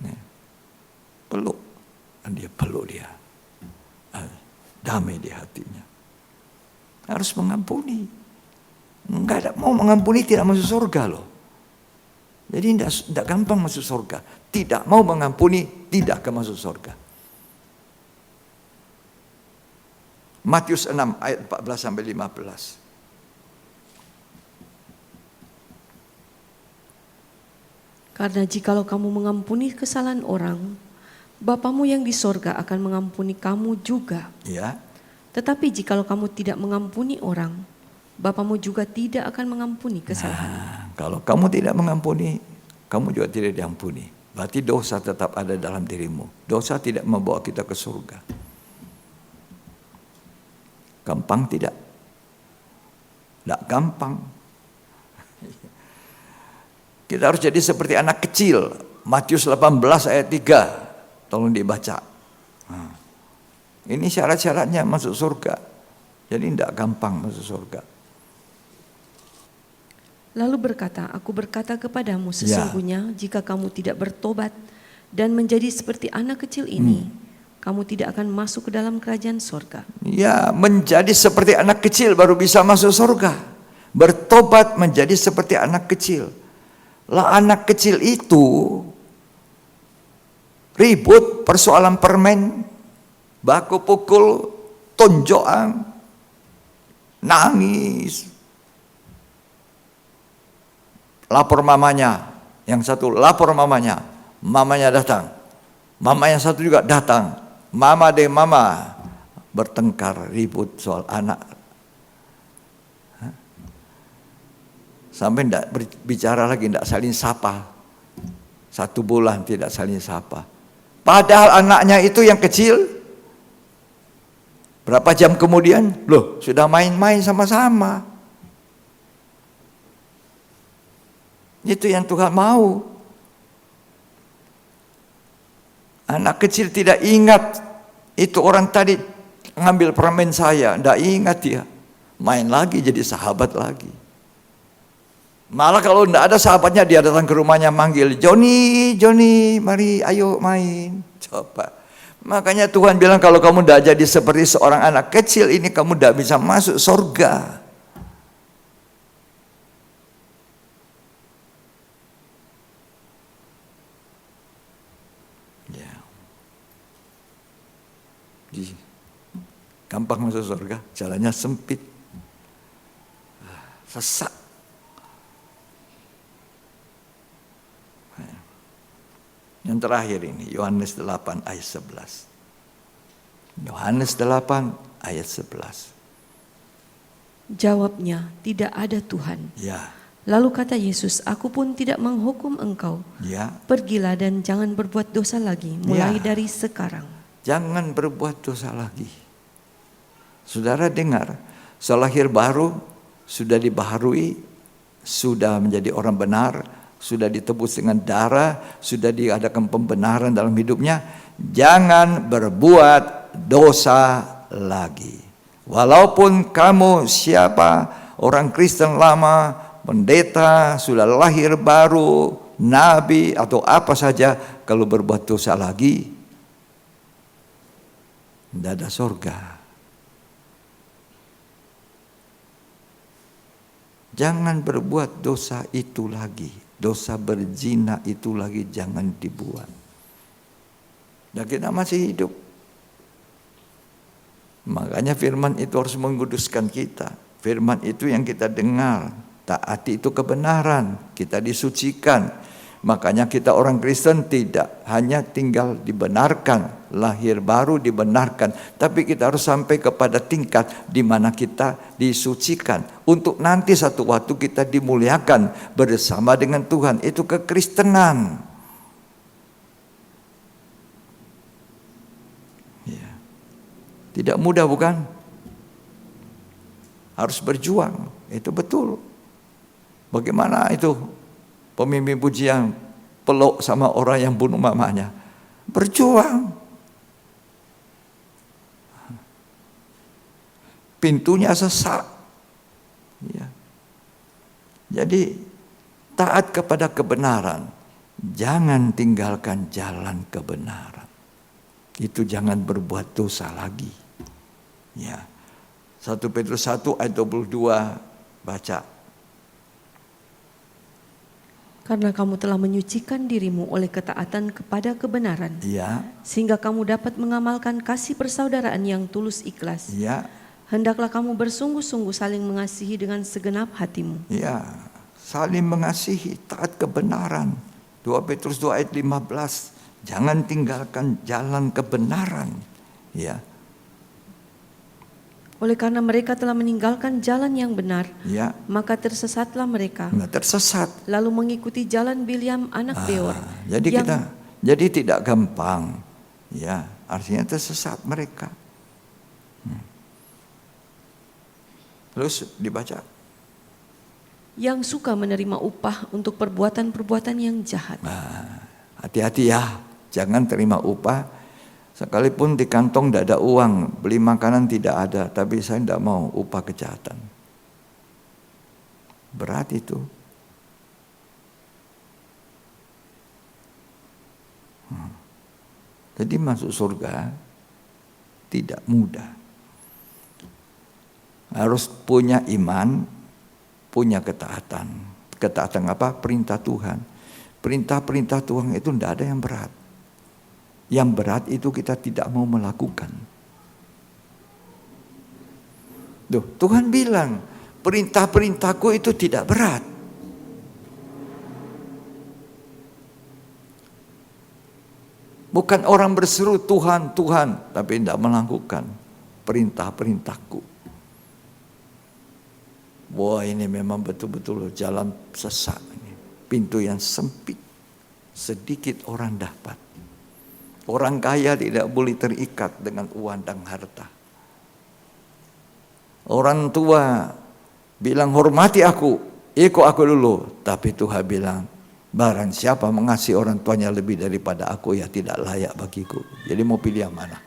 Nih. Peluk. Dan dia peluk dia. Damai di hatinya. Harus mengampuni. Enggak ada, mau mengampuni tidak masuk surga loh. Jadi tidak gampang masuk surga. Tidak mau mengampuni tidak akan masuk surga. Matius 6 ayat 14 sampai 15. Karena jikalau kamu mengampuni kesalahan orang, Bapamu yang di sorga akan mengampuni kamu juga. Ya. Tetapi jikalau kamu tidak mengampuni orang, Bapamu juga tidak akan mengampuni kesalahan. Kalau kamu tidak mengampuni, kamu juga tidak diampuni. Berarti dosa tetap ada dalam dirimu. Dosa tidak membawa kita ke surga. Gampang tidak? Tidak gampang. Kita harus jadi seperti anak kecil. Matius 18 ayat 3. Tolong dibaca. Ini syarat-syaratnya masuk surga. Jadi tidak gampang masuk surga. Lalu berkata, aku berkata kepadamu sesungguhnya jika kamu tidak bertobat dan menjadi seperti anak kecil ini, kamu tidak akan masuk ke dalam kerajaan surga. Ya, menjadi seperti anak kecil baru bisa masuk surga. Bertobat menjadi seperti anak kecil. Lah anak kecil itu ribut persoalan permen, baku pukul, tonjokan, nangis. Lapor mamanya, yang satu lapor mamanya, mamanya datang. Mama yang satu juga datang. Mama deh mama, bertengkar, ribut soal anak. Sampai tidak bicara lagi, tidak saling sapa. 1 bulan tidak saling sapa. Padahal anaknya itu yang kecil, berapa jam kemudian, loh sudah main-main sama-sama. Itu yang Tuhan mau. Anak kecil tidak ingat itu orang tadi ngambil permen saya, tidak ingat dia. Main lagi jadi sahabat lagi. Malah kalau tidak ada sahabatnya dia datang ke rumahnya manggil, Joni, Joni, mari ayo main. Coba. Makanya Tuhan bilang kalau kamu tidak jadi seperti seorang anak kecil ini kamu tidak bisa masuk surga. Gampang masuk surga, jalannya sempit, sesak. Yang terakhir ini Yohanes 8 ayat 11. Yohanes 8 ayat 11. Jawabnya, tidak ada Tuhan. Ya. Lalu kata Yesus, aku pun tidak menghukum engkau. Ya. Pergilah dan jangan berbuat dosa lagi, mulai dari sekarang. Jangan berbuat dosa lagi. Saudara dengar, selahir baru, sudah dibaharui, sudah menjadi orang benar, sudah ditebus dengan darah, sudah diadakan pembenaran dalam hidupnya. Jangan berbuat dosa lagi. Walaupun kamu siapa, orang Kristen lama, pendeta, sudah lahir baru, nabi atau apa saja, kalau berbuat dosa lagi, tidak ada surga. Jangan berbuat dosa itu lagi. Dosa berzina itu lagi jangan dibuat. Dan kita masih hidup. Makanya firman itu harus menguduskan kita. Firman itu yang kita dengar. Taati itu kebenaran. Kita disucikan. Makanya kita orang Kristen tidak hanya tinggal dibenarkan, lahir baru dibenarkan, tapi kita harus sampai kepada tingkat di mana kita disucikan untuk nanti satu waktu kita dimuliakan bersama dengan Tuhan. Itu kekristenan. Ya. Tidak mudah bukan? Harus berjuang, itu betul. Bagaimana itu? Pemimpin pujian peluk sama orang yang bunuh mamanya. Berjuang. Pintunya sesak. Ya. Jadi taat kepada kebenaran. Jangan tinggalkan jalan kebenaran. Itu jangan berbuat dosa lagi. Ya. 1 Petrus 1 ayat 22 baca. Karena kamu telah menyucikan dirimu oleh ketaatan kepada kebenaran, Ya. sehingga kamu dapat mengamalkan kasih persaudaraan yang tulus ikhlas. Ya. Hendaklah kamu bersungguh-sungguh saling mengasihi dengan segenap hatimu. Ya, saling mengasihi, taat kebenaran. 2 Petrus 2 ayat 15. Jangan tinggalkan jalan kebenaran. Ya. Oleh karena mereka telah meninggalkan jalan yang benar, Ya. maka tersesatlah mereka, Nggak tersesat. lalu mengikuti jalan Bileam anak Beor. Jadi tidak gampang. Ya, artinya tersesat mereka. Terus dibaca. Yang suka menerima upah untuk perbuatan-perbuatan yang jahat. Hati-hati ya, jangan terima upah. Sekalipun di kantong tidak ada uang, beli makanan tidak ada, tapi saya tidak mau upah kejahatan. Berat itu. Jadi masuk surga tidak mudah. Harus punya iman, punya ketaatan. Ketaatan apa? Perintah Tuhan. Perintah-perintah Tuhan itu tidak ada yang berat. Yang berat itu kita tidak mau melakukan. Duh, Tuhan bilang, perintah-perintahku itu tidak berat. Bukan orang berseru Tuhan, Tuhan, tapi tidak melakukan perintah-perintahku. Wah, ini memang betul-betul jalan sesak. Pintu yang sempit. Sedikit orang dapat. Orang kaya tidak boleh terikat dengan uang dan harta. Orang tua bilang hormati aku, ikut aku dulu. Tapi Tuhan bilang, barang siapa mengasihi orang tuanya lebih daripada aku, ya tidak layak bagiku. Jadi mau pilih yang mana?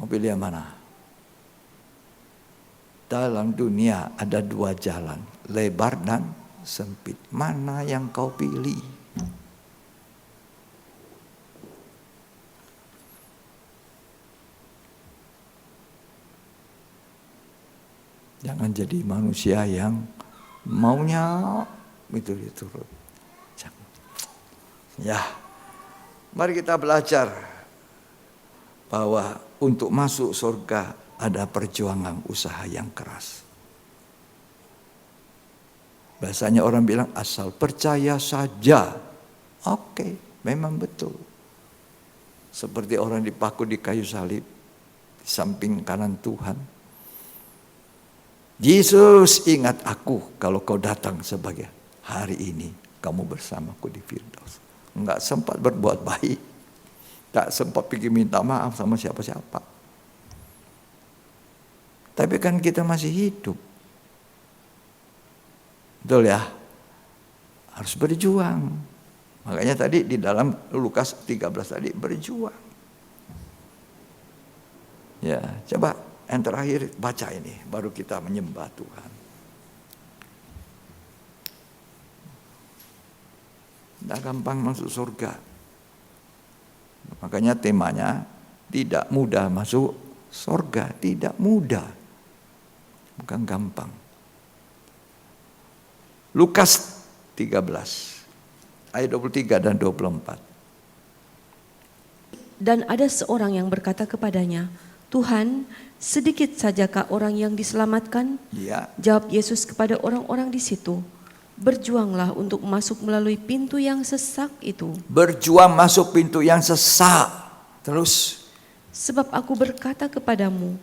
Mau pilih yang mana? Dalam dunia ada dua jalan, lebar dan sempit. Mana yang kau pilih? Jangan jadi manusia yang maunya itu diturut. Ya, mari kita belajar bahwa untuk masuk surga ada perjuangan usaha yang keras. Biasanya orang bilang asal percaya saja. Oke, memang betul. Seperti orang dipaku di kayu salib di samping kanan Tuhan. Yesus, ingat aku kalau kau datang sebagai hari ini kamu bersamaku di Firdaus. Enggak sempat berbuat baik. Tak sempat pergi minta maaf sama siapa-siapa. Tapi kan kita masih hidup. Betul ya? Harus berjuang. Makanya tadi di dalam Lukas 13 tadi berjuang. Ya, coba yang terakhir baca ini, baru kita menyembah Tuhan. Tidak gampang masuk surga. Makanya temanya tidak mudah masuk surga, tidak mudah. Bukan gampang. Lukas 13 ayat 23 dan 24. Dan ada seorang yang berkata kepadanya, Tuhan, sedikit sajakah orang yang diselamatkan? Ya, Jawab Yesus kepada orang-orang di situ, berjuanglah untuk masuk melalui pintu yang sesak itu. berjuang masuk pintu yang sesak. Terus, Sebab aku berkata kepadamu,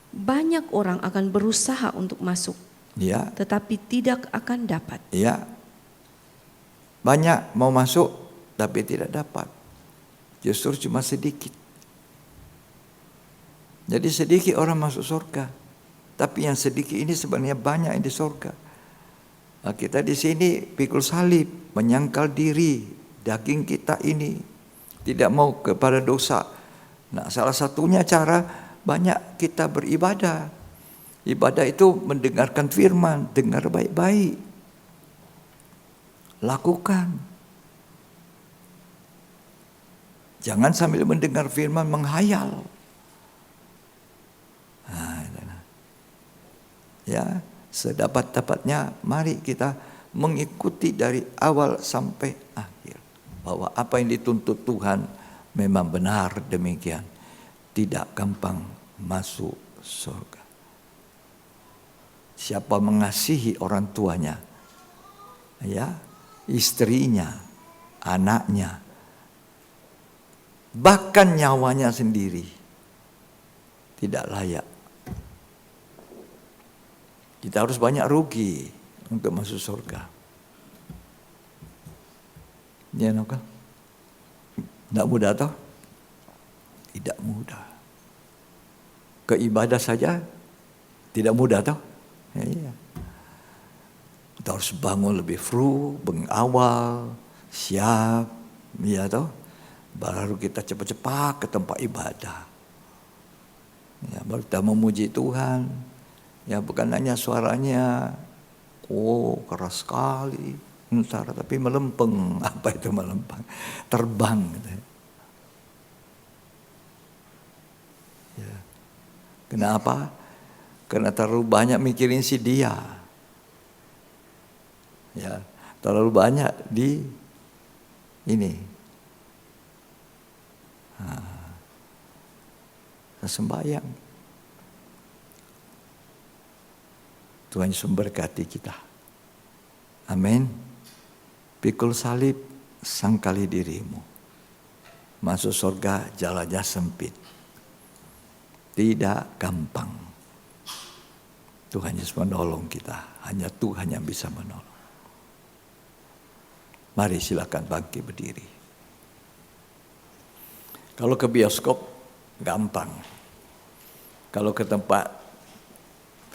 banyak orang akan berusaha untuk masuk, ya, tetapi tidak akan dapat. ya. Banyak mau masuk tapi tidak dapat. Justru cuma sedikit. Jadi sedikit orang masuk surga. Tapi yang sedikit ini sebenarnya banyak yang di surga. Nah, kita di sini pikul salib, menyangkal diri, daging kita ini tidak mau kepada dosa. Nah, salah satunya cara banyak kita beribadah. Ibadah itu mendengarkan firman, dengar baik-baik. Lakukan. Jangan sambil mendengar firman menghayal. Ya, sedapat-dapatnya mari kita mengikuti dari awal sampai akhir. Bahwa apa yang dituntut Tuhan memang benar demikian. Tidak gampang masuk surga. Siapa mengasihi orang tuanya, ya, istrinya, anaknya, bahkan nyawanya sendiri, tidak layak. Kita harus banyak rugi untuk masuk surga. Ya, Noka? Tidak mudah toh? Tidak mudah. Keibadah saja tidak mudah toh? Ya, iya. Kita harus bangun lebih mengawal, siap, ya toh? Baru kita cepat-cepat ke tempat ibadah. Ya, baru kita memuji Tuhan. Ya, bukan hanya suaranya, keras sekali, tapi melempeng. Apa itu melempeng? Terbang. Gitu. Ya. Kenapa? Karena terlalu banyak mikirin si dia. Ya, terlalu banyak di ini. Sembahyang. Tuhan Yesus memberkati kita. Amin. Pikul salib, sangkali dirimu. Masuk surga jalannya sempit. Tidak gampang. Tuhan Yesus menolong kita. Hanya Tuhan yang bisa menolong. Mari silakan bangkit berdiri. Kalau ke bioskop gampang. Kalau ke tempat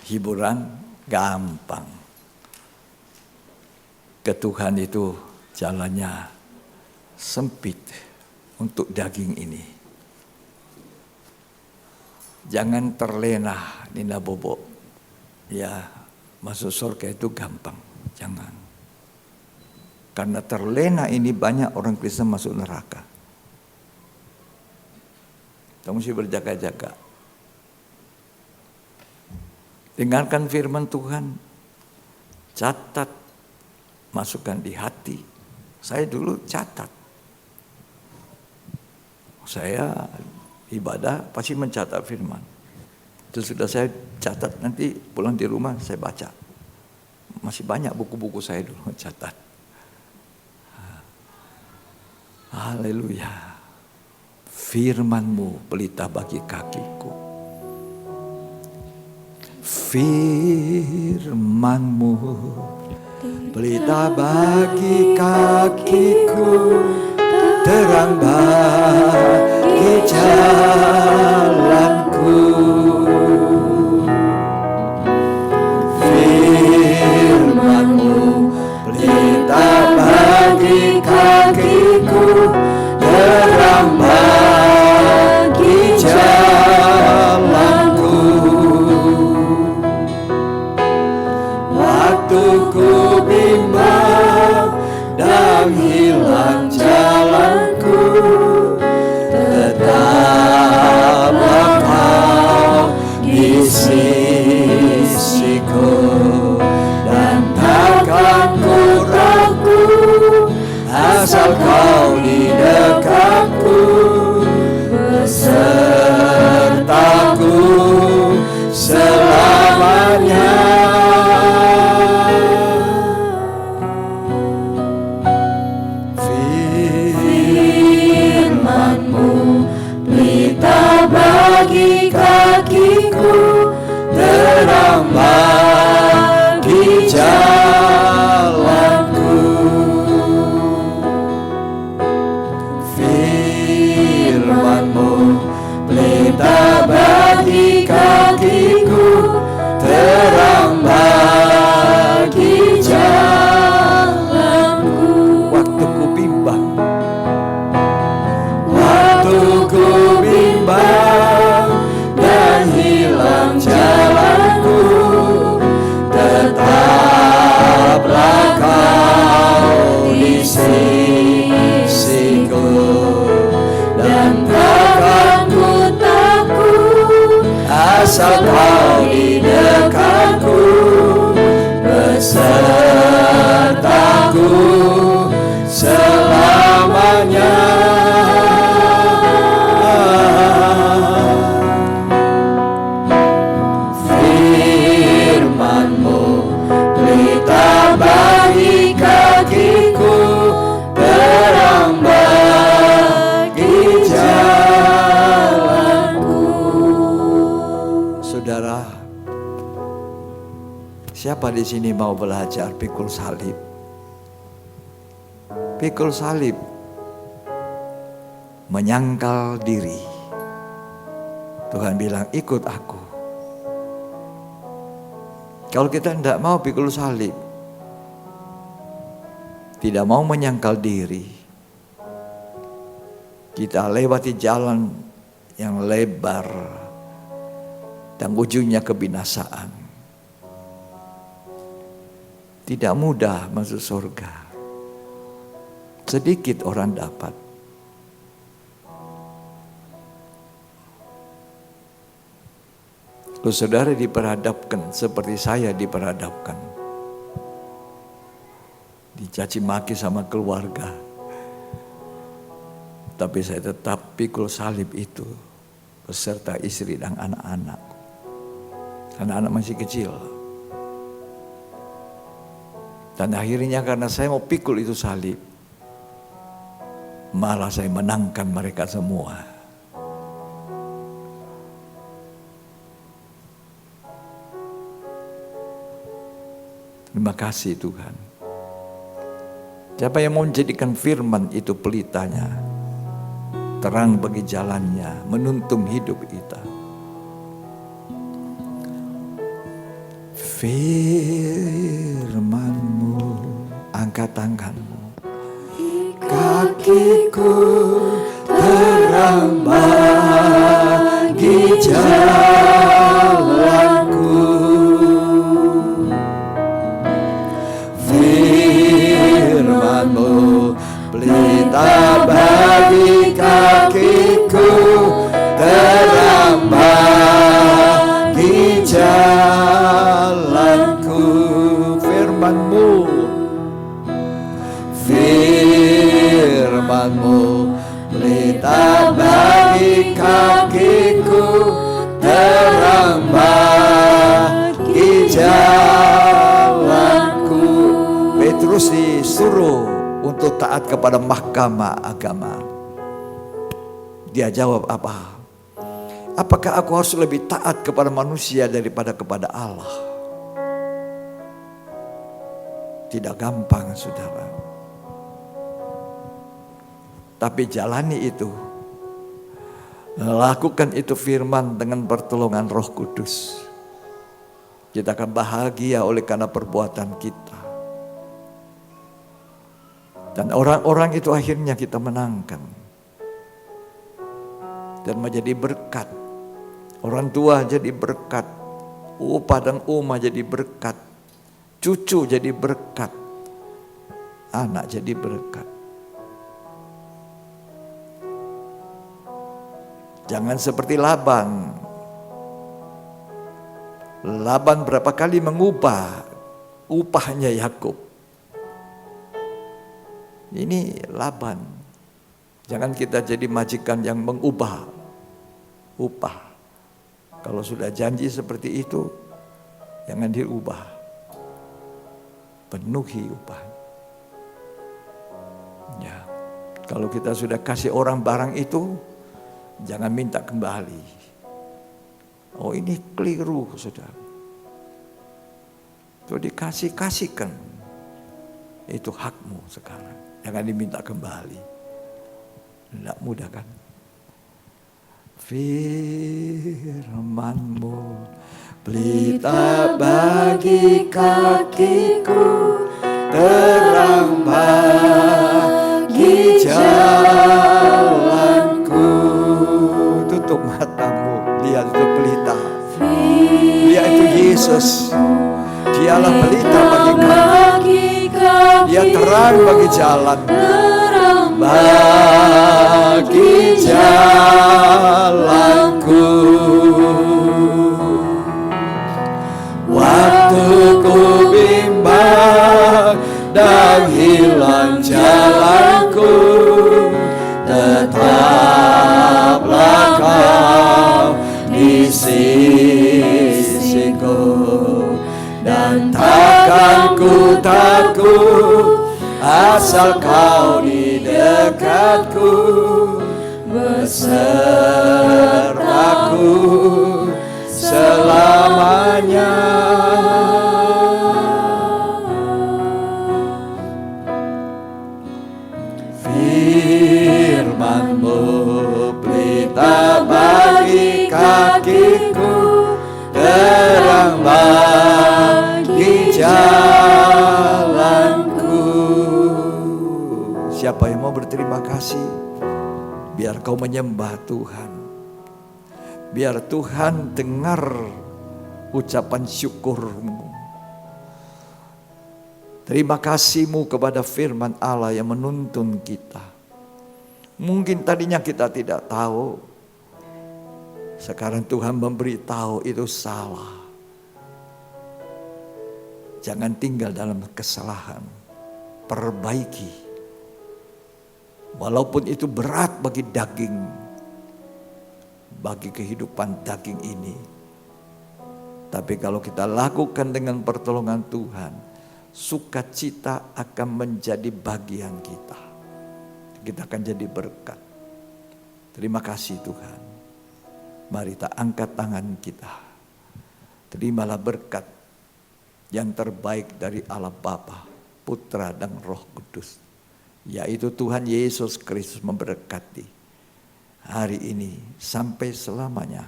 hiburan gampang. Ke Tuhan itu jalannya sempit untuk daging ini. Jangan terlena nina bobo. Ya, masuk surga itu gampang. Jangan. Karena terlena ini banyak orang Kristen masuk neraka. Kita mesti berjaga-jaga. Dengarkan firman Tuhan, catat, masukkan di hati. Saya dulu catat. Saya ibadah pasti mencatat firman. Itu sudah saya catat, nanti pulang di rumah saya baca. Masih banyak buku-buku saya dulu catat. Haleluya. Firman-Mu pelita bagi kakiku. Firman-Mu pelita bagi kakiku, terang bagi jalanku. Firman-Mu pelita bagi kakiku, terang bagi jalanku. Firman-Mu pelita bagi kakiku, terang bagi jalanku. Waktu ku bimbang, dan hilang jalanku, tetaplah Kau di sisiku, dan takkan ku takut asal Kau di dekatku, besertaku selamanya. Firman-Mu pelita bagi kakiku, terang bagi jalanku. Saudara, siapa di sini mau belajar pikul salib? Pikul salib menyangkal diri. Tuhan bilang, ikut aku. Kalau kita tidak mau pikul salib, tidak mau menyangkal diri, kita lewati jalan yang lebar dan ujungnya kebinasaan. Tidak mudah masuk surga. Sedikit orang dapat. Lalu saudara diperhadapkan seperti saya diperhadapkan. Dicaci maki sama keluarga. Tapi saya tetap pikul salib itu beserta istri dan anak-anak. Anak-anak masih kecil. Dan akhirnya karena saya mau pikul itu salib, malah saya menangkan mereka semua. Terima kasih Tuhan. Siapa yang mau menjadikan firman itu pelitanya, terang bagi jalannya, menuntun hidup kita. Firman-Mu, angkat tanganmu. Kakiku terang bagi jalanku. Firman-Mu pelita bagi kakiku, terang bagi jalanku. Firman-Mu, Firman-Mu pelita bagi kakiku, terang bagi jalanku. Petrus disuruh untuk taat kepada mahkamah agama. Dia jawab apa? Apakah aku harus lebih taat kepada manusia daripada kepada Allah? Tidak gampang, saudara. Tapi jalani itu. Lakukan itu firman dengan pertolongan Roh Kudus. Kita akan bahagia oleh karena perbuatan kita. Dan orang-orang itu akhirnya kita menangkan. Dan menjadi berkat. Orang tua jadi berkat. Upah dan umah jadi berkat. Cucu jadi berkat. Anak jadi berkat. Jangan seperti Laban. Laban berapa kali mengubah upahnya Yakub. Ini Laban. Jangan kita jadi majikan yang mengubah upah. Kalau sudah janji seperti itu, jangan diubah. Penuhi upah. Ya, kalau kita sudah kasih orang barang itu, jangan minta kembali. Oh, ini keliru, saudara. Kalau kasihkan. Itu hakmu sekarang. Jangan diminta kembali. Tidak mudah kan? Firman-Mu pelita bagi kakiku, terang bagi jalanku. Tutup matamu, lihat itu pelita. Lihat itu Yesus. Dialah pelita bagi kaki. Dia terang bagi jalan. Bagi jalanku. Waktu ku bimbang dan hilang jalanku, tetaplah Kau di sisiku, dan takkan ku takut asal Kau di dekatku, besertaku selamanya. Firman-Mu pelita bagi kakiku, terang bagi jalanku. Siapa yang mau berterima kasih? Biar kau menyembah Tuhan. Biar Tuhan dengar ucapan syukurmu. Terima kasih-Mu kepada firman Allah yang menuntun kita. Mungkin tadinya kita tidak tahu. Sekarang Tuhan memberitahu itu salah. Jangan tinggal dalam kesalahan. Perbaiki. Walaupun itu berat bagi daging. Bagi kehidupan daging ini. Tapi kalau kita lakukan dengan pertolongan Tuhan, sukacita akan menjadi bagian kita. Kita akan jadi berkat. Terima kasih Tuhan. Mari kita angkat tangan kita. Terimalah berkat yang terbaik dari Allah Bapa, Putra dan Roh Kudus. Yaitu Tuhan Yesus Kristus memberkati hari ini sampai selamanya.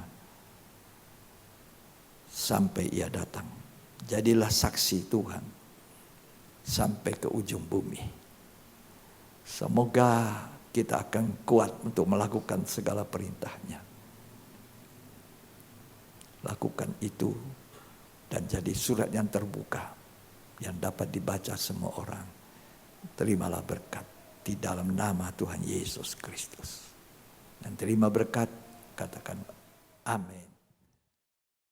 Sampai Ia datang. Jadilah saksi Tuhan sampai ke ujung bumi. Semoga kita akan kuat untuk melakukan segala perintahnya. Lakukan itu dan jadi surat yang terbuka yang dapat dibaca semua orang. Terimalah berkat di dalam nama Tuhan Yesus Kristus. Dan terima berkat, katakan amin.